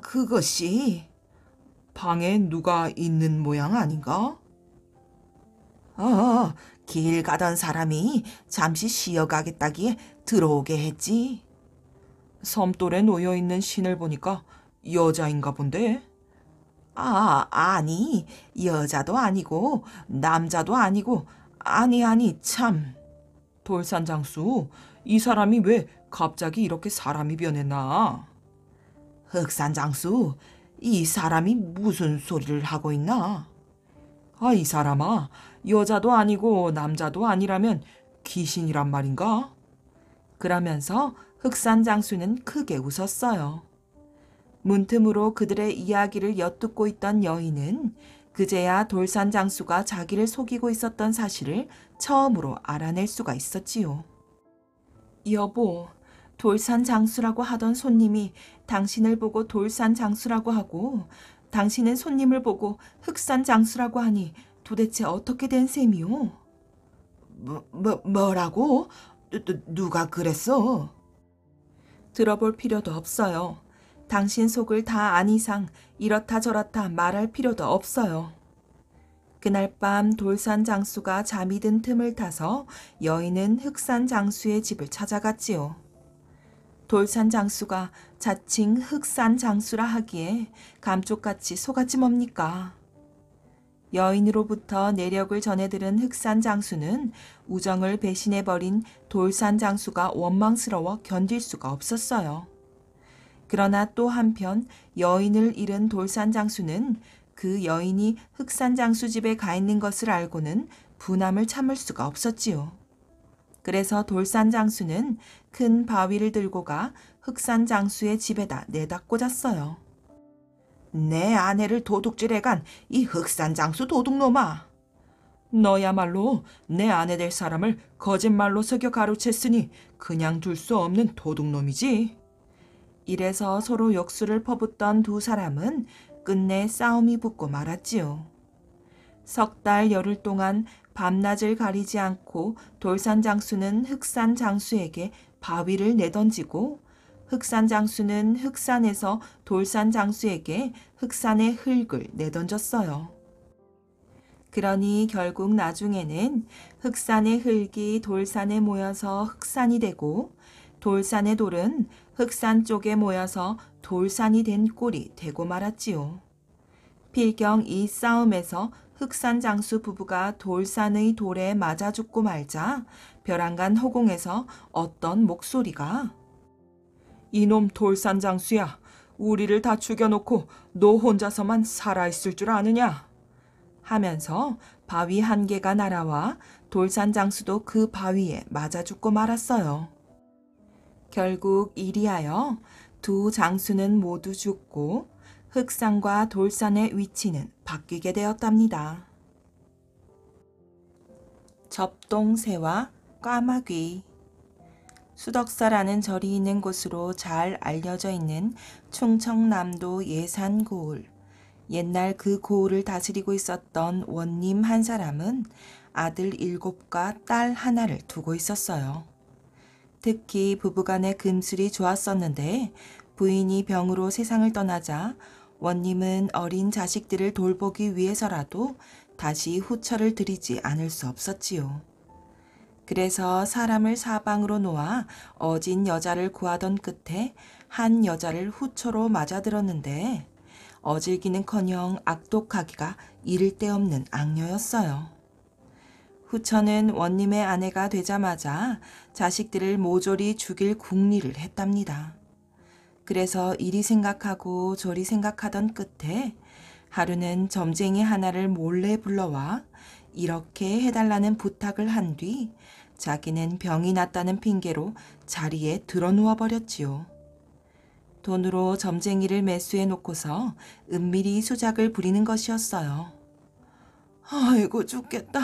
그것이 방에 누가 있는 모양 아닌가? 길 가던 사람이 잠시 쉬어가겠다기에 들어오게 했지. 섬돌에 놓여있는 신을 보니까 여자인가 본데? 아니, 여자도 아니고 남자도 아니고 아니 참. 돌산장수, 이 사람이 왜 갑자기 이렇게 사람이 변했나? 흑산장수, 이 사람이 무슨 소리를 하고 있나? 이 사람아, 여자도 아니고 남자도 아니라면 귀신이란 말인가? 그러면서 흑산장수는 크게 웃었어요. 문틈으로 그들의 이야기를 엿듣고 있던 여인은 그제야 돌산장수가 자기를 속이고 있었던 사실을 처음으로 알아낼 수가 있었지요. 여보, 돌산장수라고 하던 손님이 당신을 보고 돌산장수라고 하고 당신은 손님을 보고 흑산장수라고 하니 도대체 어떻게 된 셈이오? 뭐라고? 누가 그랬어? 들어볼 필요도 없어요. 당신 속을 다 안 이상 이렇다 저렇다 말할 필요도 없어요. 그날 밤 돌산 장수가 잠이 든 틈을 타서 여인은 흑산 장수의 집을 찾아갔지요. 돌산 장수가 자칭 흑산 장수라 하기에 감쪽같이 속았지 뭡니까? 여인으로부터 내력을 전해들은 흑산 장수는 우정을 배신해버린 돌산 장수가 원망스러워 견딜 수가 없었어요. 그러나 또 한편 여인을 잃은 돌산 장수는 그 여인이 흑산 장수 집에 가 있는 것을 알고는 분함을 참을 수가 없었지요. 그래서 돌산 장수는 큰 바위를 들고 가 흑산 장수의 집에다 내다 꽂았어요. 내 아내를 도둑질해간 이 흑산 장수 도둑놈아. 너야말로 내 아내 될 사람을 거짓말로 속여 가로챘으니 그냥 둘 수 없는 도둑놈이지. 이래서 서로 역수를 퍼붓던 두 사람은 끝내 싸움이 붙고 말았지요. 석 달 열흘 동안 밤낮을 가리지 않고 돌산 장수는 흑산 장수에게 바위를 내던지고 흑산 장수는 흑산에서 돌산 장수에게 흑산의 흙을 내던졌어요. 그러니 결국 나중에는 흑산의 흙이 돌산에 모여서 흑산이 되고 돌산의 돌은 흑산 쪽에 모여서 돌산이 된 꼴이 되고 말았지요. 필경 이 싸움에서 흑산 장수 부부가 돌산의 돌에 맞아 죽고 말자 벼랑간 허공에서 어떤 목소리가 이놈 돌산 장수야, 우리를 다 죽여놓고 너 혼자서만 살아있을 줄 아느냐? 하면서 바위 한 개가 날아와 돌산 장수도 그 바위에 맞아 죽고 말았어요. 결국 이리하여 두 장수는 모두 죽고 흑산과 돌산의 위치는 바뀌게 되었답니다. 접동새와 까마귀. 수덕사라는 절이 있는 곳으로 잘 알려져 있는 충청남도 예산고을. 옛날 그 고을을 다스리고 있었던 원님 한 사람은 아들 7과 딸 하나를 두고 있었어요. 특히 부부간의 금술이 좋았었는데 부인이 병으로 세상을 떠나자 원님은 어린 자식들을 돌보기 위해서라도 다시 후처를 드리지 않을 수 없었지요. 그래서 사람을 사방으로 놓아 어진 여자를 구하던 끝에 한 여자를 후처로 맞아들었는데 어질기는커녕 악독하기가 이를 데 없는 악녀였어요. 후처는 원님의 아내가 되자마자 자식들을 모조리 죽일 궁리를 했답니다. 그래서 이리 생각하고 저리 생각하던 끝에 하루는 점쟁이 하나를 몰래 불러와 이렇게 해달라는 부탁을 한 뒤 자기는 병이 났다는 핑계로 자리에 드러누워 버렸지요. 돈으로 점쟁이를 매수해 놓고서 은밀히 수작을 부리는 것이었어요. 아이고 죽겠다.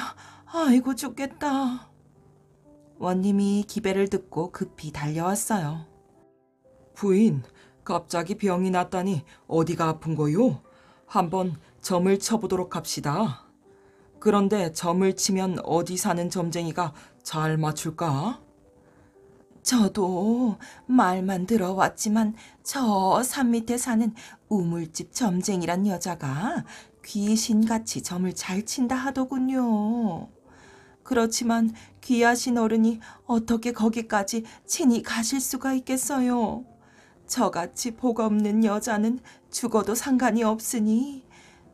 아이고 죽겠다. 원님이 기배를 듣고 급히 달려왔어요. 부인, 갑자기 병이 났다니 어디가 아픈 거요? 한번 점을 쳐보도록 합시다. 그런데 점을 치면 어디 사는 점쟁이가 잘 맞출까? 저도 말만 들어왔지만 저 산 밑에 사는 우물집 점쟁이란 여자가 귀신같이 점을 잘 친다 하더군요. 그렇지만 귀하신 어른이 어떻게 거기까지 친히 가실 수가 있겠어요. 저같이 복 없는 여자는 죽어도 상관이 없으니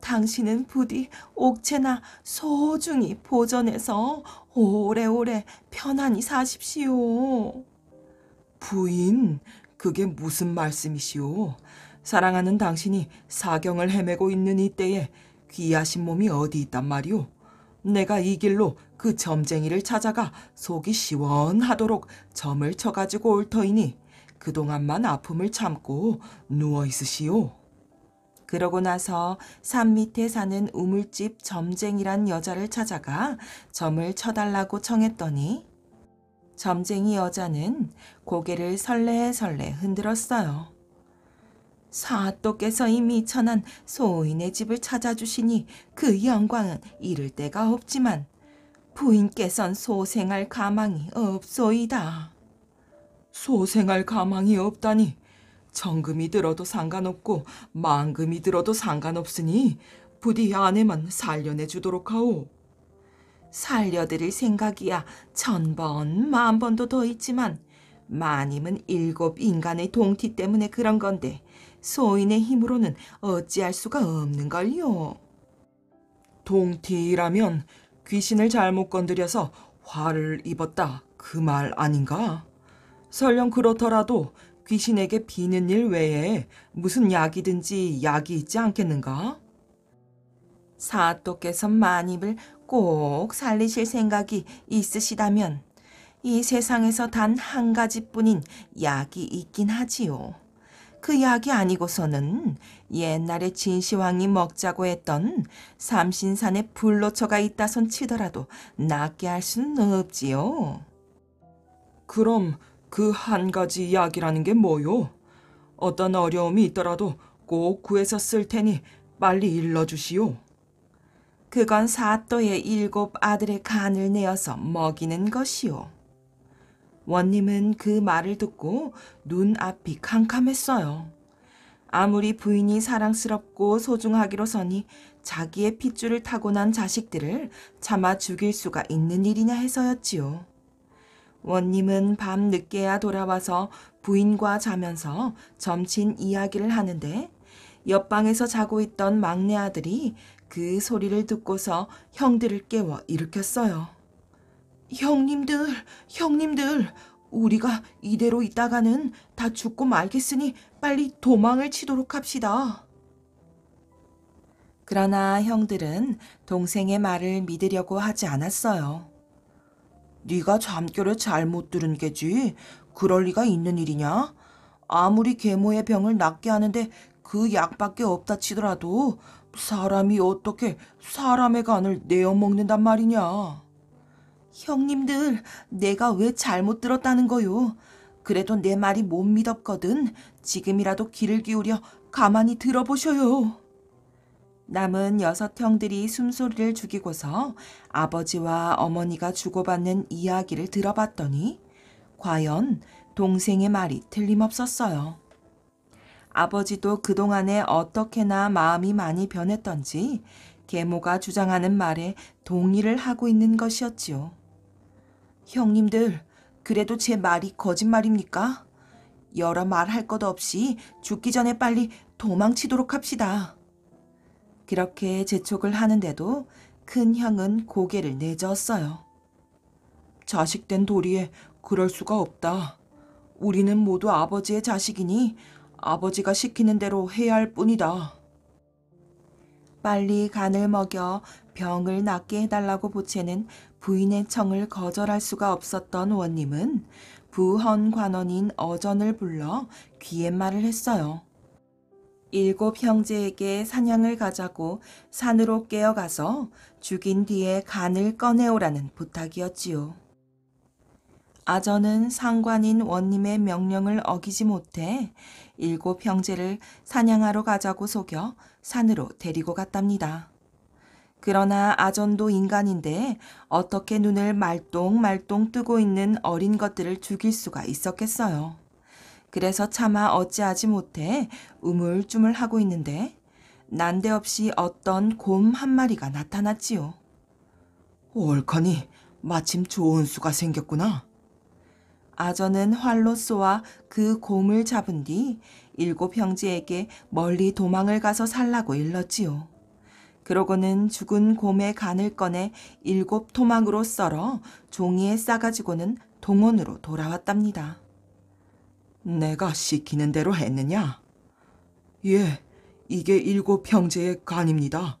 당신은 부디 옥체나 소중히 보존해서 오래오래 편안히 사십시오. 부인, 그게 무슨 말씀이시오? 사랑하는 당신이 사경을 헤매고 있는 이때에 귀하신 몸이 어디 있단 말이오? 내가 이 길로 그 점쟁이를 찾아가 속이 시원하도록 점을 쳐가지고 올 터이니 그동안만 아픔을 참고 누워 있으시오. 그러고 나서 산 밑에 사는 우물집 점쟁이란 여자를 찾아가 점을 쳐달라고 청했더니 점쟁이 여자는 고개를 설레설레 흔들었어요. 사또께서 이 미천한 소인의 집을 찾아주시니 그 영광은 이를 데가 없지만 부인께선 소생할 가망이 없소이다. 소생할 가망이 없다니 정금이 들어도 상관없고 만금이 들어도 상관없으니 부디 아내만 살려내 주도록 하오. 살려드릴 생각이야 1000번, 10,000번도 더 있지만 마님은 7 인간의 동티 때문에 그런 건데 소인의 힘으로는 어찌할 수가 없는걸요. 동티라면 귀신을 잘못 건드려서 화를 입었다 그 말 아닌가? 설령 그렇더라도 귀신에게 비는 일 외에 무슨 약이든지 약이 있지 않겠는가? 사또께서 마님을 꼭 살리실 생각이 있으시다면 이 세상에서 단 한 가지뿐인 약이 있긴 하지요. 그 약이 아니고서는 옛날에 진시황이 먹자고 했던 삼신산에 불로초가 있다 손 치더라도 낫게 할 수는 없지요. 그럼 그 한 가지 약이라는 게 뭐요? 어떤 어려움이 있더라도 꼭 구해서 쓸 테니 빨리 일러주시오. 그건 사또의 7 아들의 간을 내어서 먹이는 것이오. 원님은 그 말을 듣고 눈앞이 캄캄했어요. 아무리 부인이 사랑스럽고 소중하기로서니 자기의 핏줄을 타고난 자식들을 차마 죽일 수가 있는 일이냐 해서였지요. 원님은 밤 늦게야 돌아와서 부인과 자면서 점친 이야기를 하는데 옆방에서 자고 있던 막내 아들이 그 소리를 듣고서 형들을 깨워 일으켰어요. 형님들, 우리가 이대로 있다가는 다 죽고 말겠으니 빨리 도망을 치도록 합시다. 그러나 형들은 동생의 말을 믿으려고 하지 않았어요. 네가 잠결에 잘못 들은 게지. 그럴 리가 있는 일이냐? 아무리 계모의 병을 낫게 하는데 그 약밖에 없다 치더라도 사람이 어떻게 사람의 간을 내어 먹는단 말이냐. 형님들, 내가 왜 잘못 들었다는 거요? 그래도 내 말이 못 믿었거든. 지금이라도 귀를 기울여 가만히 들어보셔요. 남은 6형들이 숨소리를 죽이고서 아버지와 어머니가 주고받는 이야기를 들어봤더니 과연 동생의 말이 틀림없었어요. 아버지도 그동안에 어떻게나 마음이 많이 변했던지 계모가 주장하는 말에 동의를 하고 있는 것이었지요. 형님들, 그래도 제 말이 거짓말입니까? 여러 말할 것 없이 죽기 전에 빨리 도망치도록 합시다. 그렇게 재촉을 하는데도 큰 형은 고개를 내저었어요. 자식된 도리에 그럴 수가 없다. 우리는 모두 아버지의 자식이니 아버지가 시키는 대로 해야 할 뿐이다. 빨리 간을 먹여 병을 낫게 해달라고 보채는 부인의 청을 거절할 수가 없었던 원님은 부헌 관원인 어전을 불러 귀옛말을 했어요. 7 형제에게 사냥을 가자고 산으로 깨어가서 죽인 뒤에 간을 꺼내오라는 부탁이었지요. 아전은 상관인 원님의 명령을 어기지 못해 7 형제를 사냥하러 가자고 속여 산으로 데리고 갔답니다. 그러나 아전도 인간인데 어떻게 눈을 말똥말똥 뜨고 있는 어린 것들을 죽일 수가 있었겠어요. 그래서 차마 어찌하지 못해 우물쭈물하고 있는데 난데없이 어떤 곰 한 마리가 나타났지요. 옳거니 마침 좋은 수가 생겼구나. 아전은 활로 쏘아 그 곰을 잡은 뒤 7 형제에게 멀리 도망을 가서 살라고 일렀지요. 그러고는 죽은 곰의 간을 꺼내 7 토막으로 썰어 종이에 싸가지고는 동원으로 돌아왔답니다. 내가 시키는 대로 했느냐? 예, 이게 7 형제의 간입니다.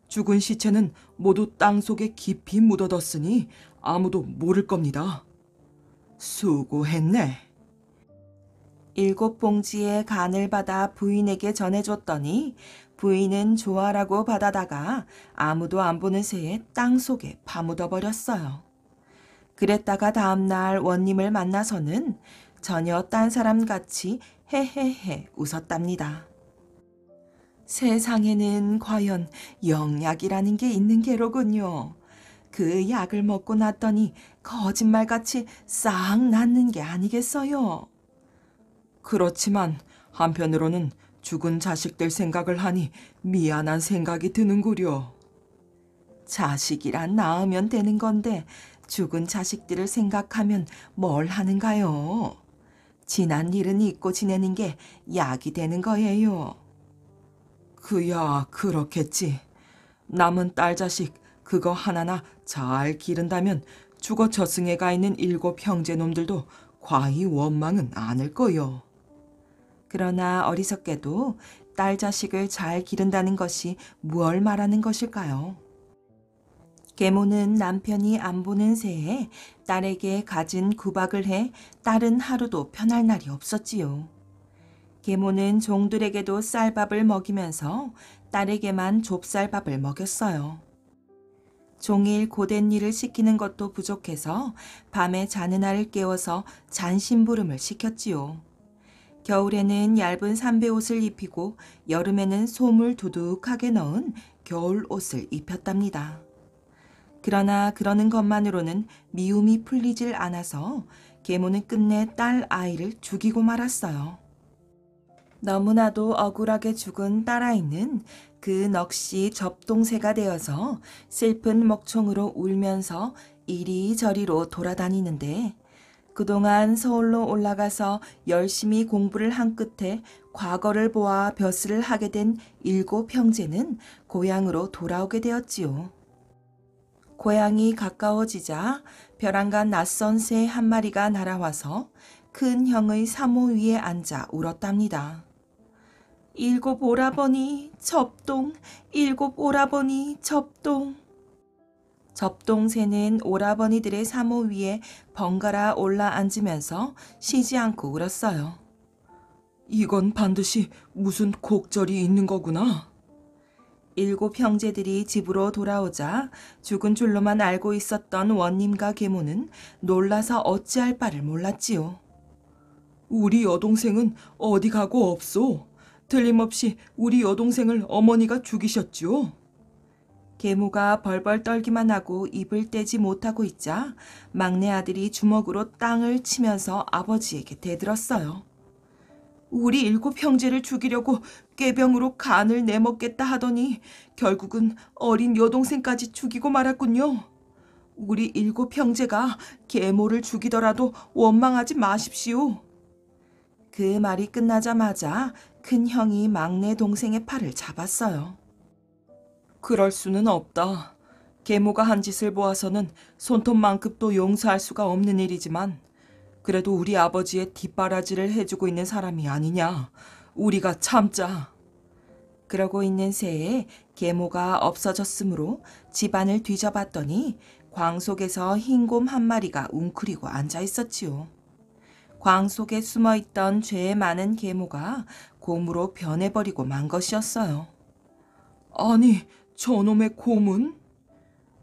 죽은 시체는 모두 땅속에 깊이 묻어뒀으니 아무도 모를 겁니다. 수고했네. 7 봉지의 간을 받아 부인에게 전해줬더니 부인은 좋아라고 받아다가 아무도 안 보는 새에 땅속에 파묻어버렸어요. 그랬다가 다음날 원님을 만나서는 전혀 딴 사람같이 헤헤헤 웃었답니다. 세상에는 과연 영약이라는 게 있는 게로군요. 그 약을 먹고 났더니 거짓말같이 싹 낫는 게 아니겠어요. 그렇지만 한편으로는 죽은 자식들 생각을 하니 미안한 생각이 드는구려. 자식이란 낳으면 되는 건데 죽은 자식들을 생각하면 뭘 하는가요? 지난 일은 잊고 지내는 게 약이 되는 거예요. 그야 그렇겠지. 남은 딸 자식 그거 하나나 잘 기른다면 죽어 저승에 가 있는 7 형제 놈들도 과히 원망은 않을 거요. 그러나 어리석게도 딸 자식을 잘 기른다는 것이 무얼 말하는 것일까요? 계모는 남편이 안 보는 새에 딸에게 갖은 구박을 해 딸은 하루도 편할 날이 없었지요. 계모는 종들에게도 쌀밥을 먹이면서 딸에게만 좁쌀밥을 먹였어요. 종일 고된 일을 시키는 것도 부족해서 밤에 자는 아를 깨워서 잔심부름을 시켰지요. 겨울에는 얇은 삼배옷을 입히고 여름에는 솜을 두둑하게 넣은 겨울 옷을 입혔답니다. 그러나 그러는 것만으로는 미움이 풀리질 않아서 계모는 끝내 딸 아이를 죽이고 말았어요. 너무나도 억울하게 죽은 딸아이는 그 넋이 접동새가 되어서 슬픈 먹총으로 울면서 이리저리로 돌아다니는데 그동안 서울로 올라가서 열심히 공부를 한 끝에 과거를 보아 벼슬을 하게 된 7 형제는 고향으로 돌아오게 되었지요. 고향이 가까워지자 벼랑간 낯선 새 한 마리가 날아와서 큰 형의 사모 위에 앉아 울었답니다. 7 오라버니 접동, 7 오라버니 접동. 접동새는 오라버니들의 사모 위에 번갈아 올라앉으면서 쉬지 않고 울었어요. 이건 반드시 무슨 곡절이 있는 거구나. 7 형제들이 집으로 돌아오자 죽은 줄로만 알고 있었던 원님과 계모는 놀라서 어찌할 바를 몰랐지요. 우리 여동생은 어디 가고 없소? 틀림없이 우리 여동생을 어머니가 죽이셨지요? 계모가 벌벌 떨기만 하고 입을 떼지 못하고 있자 막내 아들이 주먹으로 땅을 치면서 아버지에게 대들었어요. 우리 7 형제를 죽이려고 꾀병으로 간을 내먹겠다 하더니 결국은 어린 여동생까지 죽이고 말았군요. 우리 7 형제가 계모를 죽이더라도 원망하지 마십시오. 그 말이 끝나자마자 큰 형이 막내 동생의 팔을 잡았어요. 그럴 수는 없다. 계모가 한 짓을 보아서는 손톱만큼도 용서할 수가 없는 일이지만 그래도 우리 아버지의 뒷바라지를 해주고 있는 사람이 아니냐. 우리가 참자. 그러고 있는 새에 계모가 없어졌으므로 집안을 뒤져봤더니 광 속에서 흰 곰 한 마리가 웅크리고 앉아 있었지요. 광 속에 숨어있던 죄 많은 계모가 곰으로 변해버리고 만 것이었어요. 아니, 저놈의 곰은?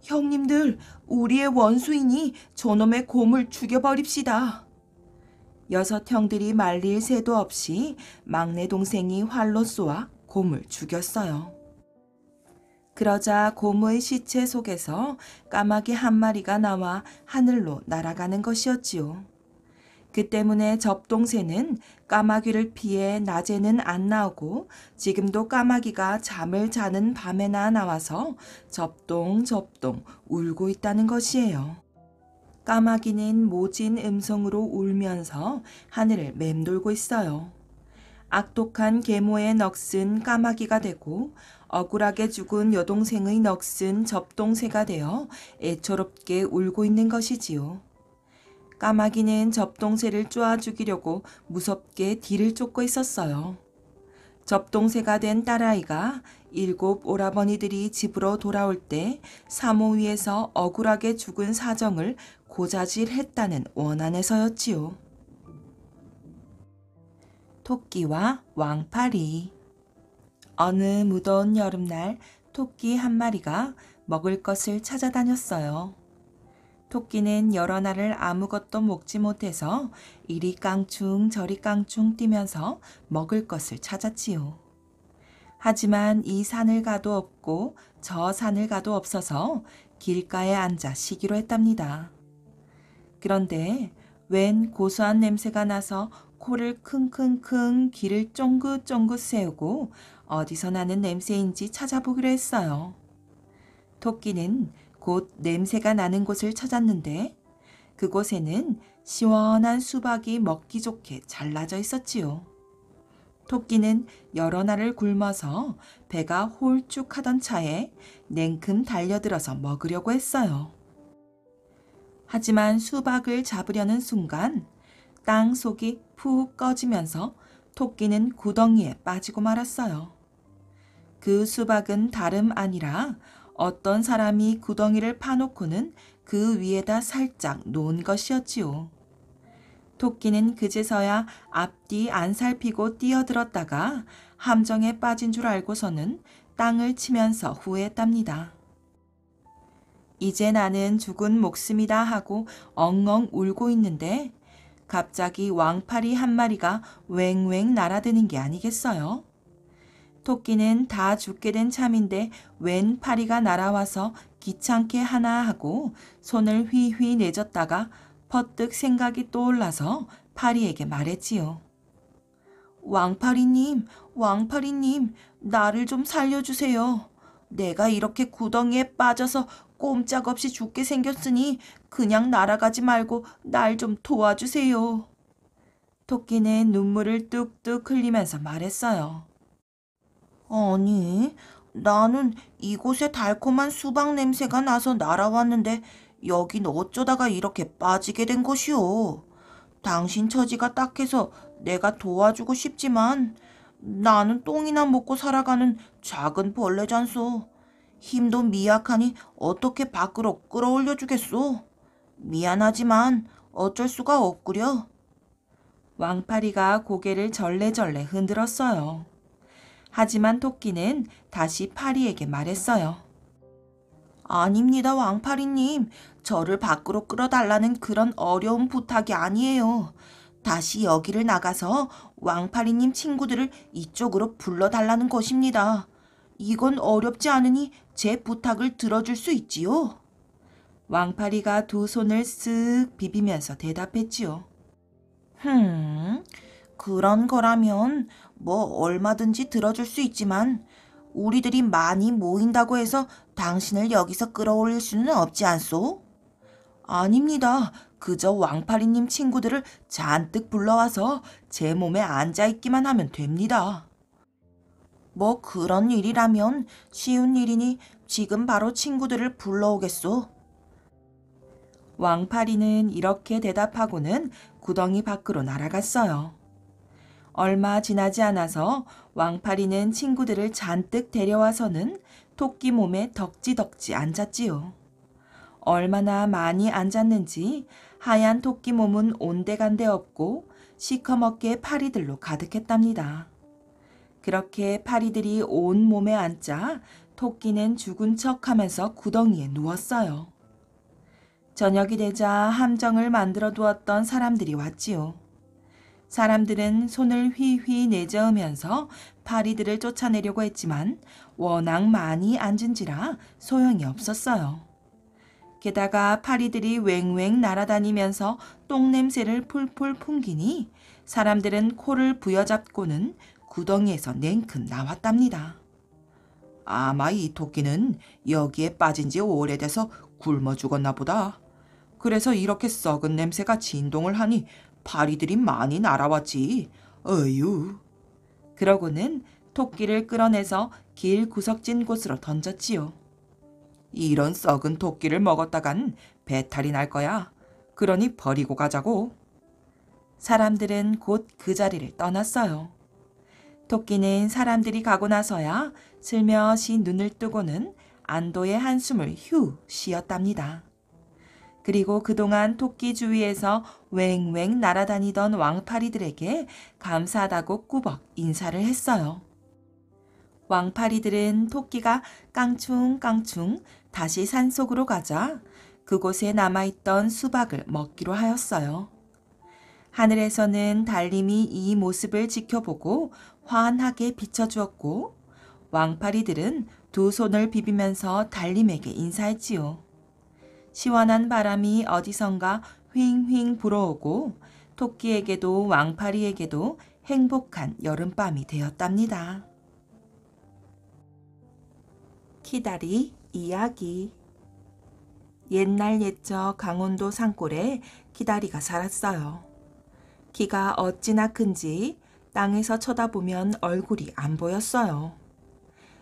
형님들, 우리의 원수이니 저놈의 곰을 죽여버립시다. 6 형들이 말릴 새도 없이 막내 동생이 활로 쏘아 곰을 죽였어요. 그러자 곰의 시체 속에서 까마귀 한 마리가 나와 하늘로 날아가는 것이었지요. 그 때문에 접동새는 까마귀를 피해 낮에는 안 나오고 지금도 까마귀가 잠을 자는 밤에나 나와서 접동 울고 있다는 것이에요. 까마귀는 모진 음성으로 울면서 하늘을 맴돌고 있어요. 악독한 계모의 넋은 까마귀가 되고 억울하게 죽은 여동생의 넋은 접동새가 되어 애처롭게 울고 있는 것이지요. 까마귀는 접동새를 쪼아 죽이려고 무섭게 뒤를 쫓고 있었어요. 접동새가 된 딸아이가 7 오라버니들이 집으로 돌아올 때 사모 위에서 억울하게 죽은 사정을 고자질했다는 원한에서였지요. 토끼와 왕파리. 어느 무더운 여름날 토끼 한 마리가 먹을 것을 찾아다녔어요. 토끼는 여러 날을 아무것도 먹지 못해서 이리 깡충 저리 깡충 뛰면서 먹을 것을 찾았지요. 하지만 이 산을 가도 없고 저 산을 가도 없어서 길가에 앉아 쉬기로 했답니다. 그런데 웬 고소한 냄새가 나서 코를 킁킁킁 귀를 쫑긋쫑긋 세우고 어디서 나는 냄새인지 찾아보기로 했어요. 토끼는 곧 냄새가 나는 곳을 찾았는데 그곳에는 시원한 수박이 먹기 좋게 잘라져 있었지요. 토끼는 여러 날을 굶어서 배가 홀쭉하던 차에 냉큼 달려들어서 먹으려고 했어요. 하지만 수박을 잡으려는 순간 땅 속이 푹 꺼지면서 토끼는 구덩이에 빠지고 말았어요. 그 수박은 다름 아니라 어떤 사람이 구덩이를 파놓고는 그 위에다 살짝 놓은 것이었지요. 토끼는 그제서야 앞뒤 안 살피고 뛰어들었다가 함정에 빠진 줄 알고서는 땅을 치면서 후회했답니다. 이제 나는 죽은 목숨이다 하고 엉엉 울고 있는데 갑자기 왕파리 한 마리가 왱왱 날아드는 게 아니겠어요? 토끼는 다 죽게 된 참인데 웬 파리가 날아와서 귀찮게 하나 하고 손을 휘휘 내줬다가 퍼뜩 생각이 떠올라서 파리에게 말했지요. 왕파리님, 왕파리님, 나를 좀 살려주세요. 내가 이렇게 구덩이에 빠져서 꼼짝없이 죽게 생겼으니 그냥 날아가지 말고 날 좀 도와주세요. 토끼는 눈물을 뚝뚝 흘리면서 말했어요. 아니, 나는 이곳에 달콤한 수박 냄새가 나서 날아왔는데 여긴 어쩌다가 이렇게 빠지게 된 것이오. 당신 처지가 딱해서 내가 도와주고 싶지만 나는 똥이나 먹고 살아가는 작은 벌레잖소. 힘도 미약하니 어떻게 밖으로 끌어올려 주겠소. 미안하지만 어쩔 수가 없구려. 왕파리가 고개를 절레절레 흔들었어요. 하지만 토끼는 다시 파리에게 말했어요. 아닙니다, 왕파리님. 저를 밖으로 끌어달라는 그런 어려운 부탁이 아니에요. 다시 여기를 나가서 왕파리님 친구들을 이쪽으로 불러달라는 것입니다. 이건 어렵지 않으니 제 부탁을 들어줄 수 있지요? 왕파리가 두 손을 쓱 비비면서 대답했지요. 그런 거라면 뭐 얼마든지 들어줄 수 있지만 우리들이 많이 모인다고 해서 당신을 여기서 끌어올릴 수는 없지 않소? 아닙니다. 그저 왕파리님 친구들을 잔뜩 불러와서 제 몸에 앉아있기만 하면 됩니다. 뭐 그런 일이라면 쉬운 일이니 지금 바로 친구들을 불러오겠소. 왕파리는 이렇게 대답하고는 구덩이 밖으로 날아갔어요. 얼마 지나지 않아서 왕파리는 친구들을 잔뜩 데려와서는 토끼 몸에 덕지덕지 앉았지요. 얼마나 많이 앉았는지 하얀 토끼 몸은 온데간데 없고 시커멓게 파리들로 가득했답니다. 그렇게 파리들이 온 몸에 앉자 토끼는 죽은 척하면서 구덩이에 누웠어요. 저녁이 되자 함정을 만들어 두었던 사람들이 왔지요. 사람들은 손을 휘휘 내저으면서 파리들을 쫓아내려고 했지만 워낙 많이 앉은지라 소용이 없었어요. 게다가 파리들이 왱왱 날아다니면서 똥냄새를 풀풀 풍기니 사람들은 코를 부여잡고는 구덩이에서 냉큼 나왔답니다. 아마 이 토끼는 여기에 빠진 지 오래돼서 굶어 죽었나 보다. 그래서 이렇게 썩은 냄새가 진동을 하니 파리들이 많이 날아왔지. 어휴. 그러고는 토끼를 끌어내서 길 구석진 곳으로 던졌지요. 이런 썩은 토끼를 먹었다간 배탈이 날 거야. 그러니 버리고 가자고. 사람들은 곧 그 자리를 떠났어요. 토끼는 사람들이 가고 나서야 슬며시 눈을 뜨고는 안도의 한숨을 휴 쉬었답니다. 그리고 그동안 토끼 주위에서 왱왱 날아다니던 왕파리들에게 감사하다고 꾸벅 인사를 했어요. 왕파리들은 토끼가 깡충깡충 다시 산속으로 가자 그곳에 남아있던 수박을 먹기로 하였어요. 하늘에서는 달님이 이 모습을 지켜보고 환하게 비춰주었고 왕파리들은 두 손을 비비면서 달님에게 인사했지요. 시원한 바람이 어디선가 휑휑 불어오고 토끼에게도 왕파리에게도 행복한 여름밤이 되었답니다. 키다리 이야기. 옛날 옛적 강원도 산골에 키다리가 살았어요. 키가 어찌나 큰지 땅에서 쳐다보면 얼굴이 안 보였어요.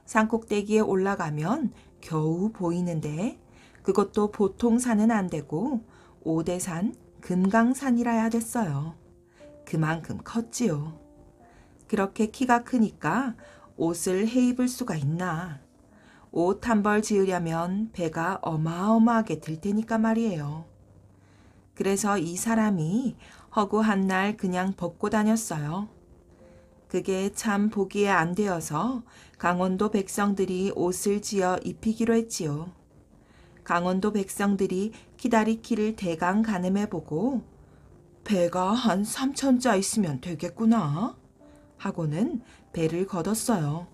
산꼭대기에 올라가면 겨우 보이는데 그것도 보통 산은 안 되고 오대산, 금강산이라야 됐어요. 그만큼 컸지요. 그렇게 키가 크니까 옷을 해입을 수가 있나. 옷 한 벌 지으려면 배가 어마어마하게 들 테니까 말이에요. 그래서 이 사람이 허구한 날 그냥 벗고 다녔어요. 그게 참 보기에 안 되어서 강원도 백성들이 옷을 지어 입히기로 했지요. 강원도 백성들이 키다리 키를 대강 가늠해보고 배가 한 3천자 있으면 되겠구나 하고는 배를 걷었어요.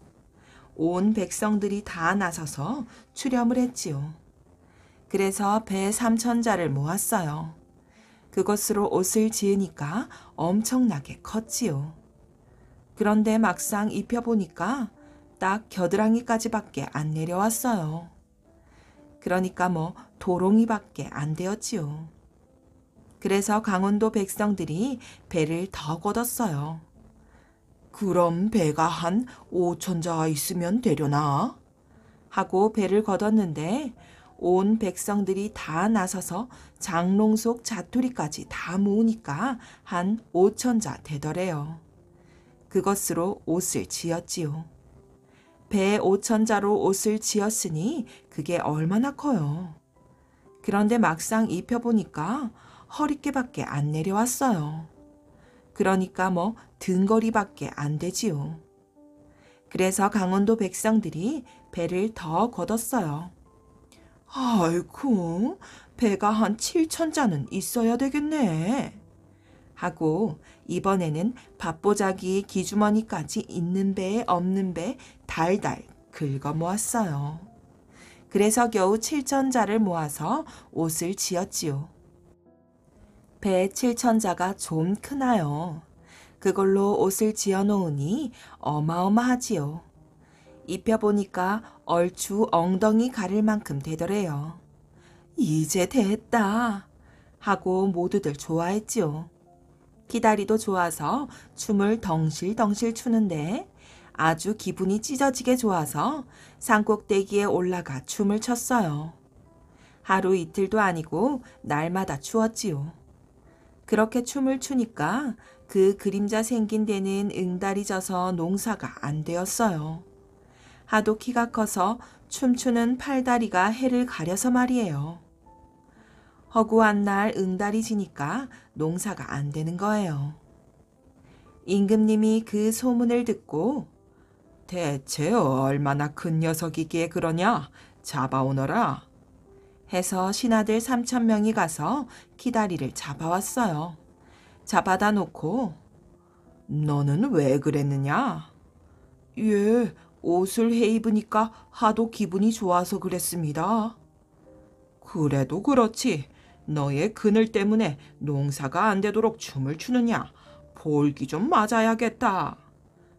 온 백성들이 다 나서서 출염을 했지요. 그래서 배 3천자를 모았어요. 그것으로 옷을 지으니까 엄청나게 컸지요. 그런데 막상 입혀보니까 딱 겨드랑이까지밖에 안 내려왔어요. 그러니까 뭐 도롱이밖에 안 되었지요. 그래서 강원도 백성들이 배를 더 걷었어요. 그럼 배가 한 5천자 있으면 되려나? 하고 배를 걷었는데 온 백성들이 다 나서서 장롱 속 자투리까지 다 모으니까 한 5천자 되더래요. 그것으로 옷을 지었지요. 배 5천자로 옷을 지었으니 그게 얼마나 커요. 그런데 막상 입혀보니까 허리깨밖에 안 내려왔어요. 그러니까 뭐 등거리밖에 안 되지요. 그래서 강원도 백성들이 배를 더 걷었어요. 아이쿠, 배가 한 7천 자는 있어야 되겠네. 하고 이번에는 밥보자기 기주머니까지 있는 배 없는 배 달달 긁어 모았어요. 그래서 겨우 7천 자를 모아서 옷을 지었지요. 배 7천 자가 좀 크나요? 그걸로 옷을 지어 놓으니 어마어마하지요. 입혀보니까 얼추 엉덩이 가릴 만큼 되더래요. 이제 됐다 하고 모두들 좋아했지요. 기다리도 좋아서 춤을 덩실덩실 추는데 아주 기분이 찢어지게 좋아서 산꼭대기에 올라가 춤을 췄어요. 하루 이틀도 아니고 날마다 추었지요. 그렇게 춤을 추니까 그 그림자 생긴 데는 응달이 져서 농사가 안 되었어요. 하도 키가 커서 춤추는 팔다리가 해를 가려서 말이에요. 허구한 날 응달이 지니까 농사가 안 되는 거예요. 임금님이 그 소문을 듣고 대체 얼마나 큰 녀석이기에 그러냐? 잡아오너라. 해서 신하들 3천 명이 가서 키다리를 잡아왔어요. 잡아다 놓고 너는 왜 그랬느냐? 예, 옷을 해 입으니까 하도 기분이 좋아서 그랬습니다. 그래도 그렇지. 너의 그늘 때문에 농사가 안 되도록 춤을 추느냐? 볼기 좀 맞아야겠다.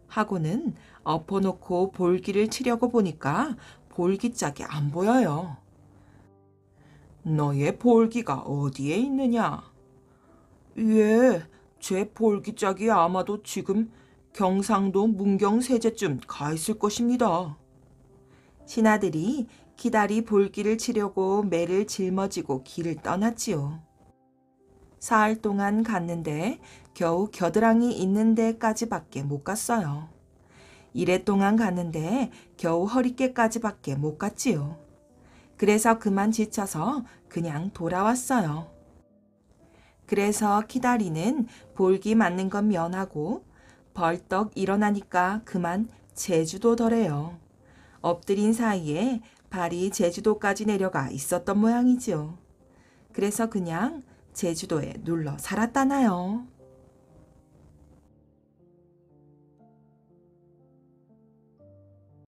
하고는 엎어놓고 볼기를 치려고 보니까 볼기짝이 안 보여요. 너의 볼기가 어디에 있느냐? 예, 제 볼기짝이 아마도 지금 경상도 문경세제쯤 가 있을 것입니다. 신하들이 기다리 볼기를 치려고 매를 짊어지고 길을 떠났지요. 사흘 동안 갔는데 겨우 겨드랑이 있는 데까지밖에 못 갔어요. 이래 동안 갔는데 겨우 허리깨까지밖에 못 갔지요. 그래서 그만 지쳐서 그냥 돌아왔어요. 그래서 키다리는 볼기 맞는 건 면하고 벌떡 일어나니까 그만 제주도더래요. 엎드린 사이에 발이 제주도까지 내려가 있었던 모양이지요. 그래서 그냥 제주도에 눌러 살았다나요.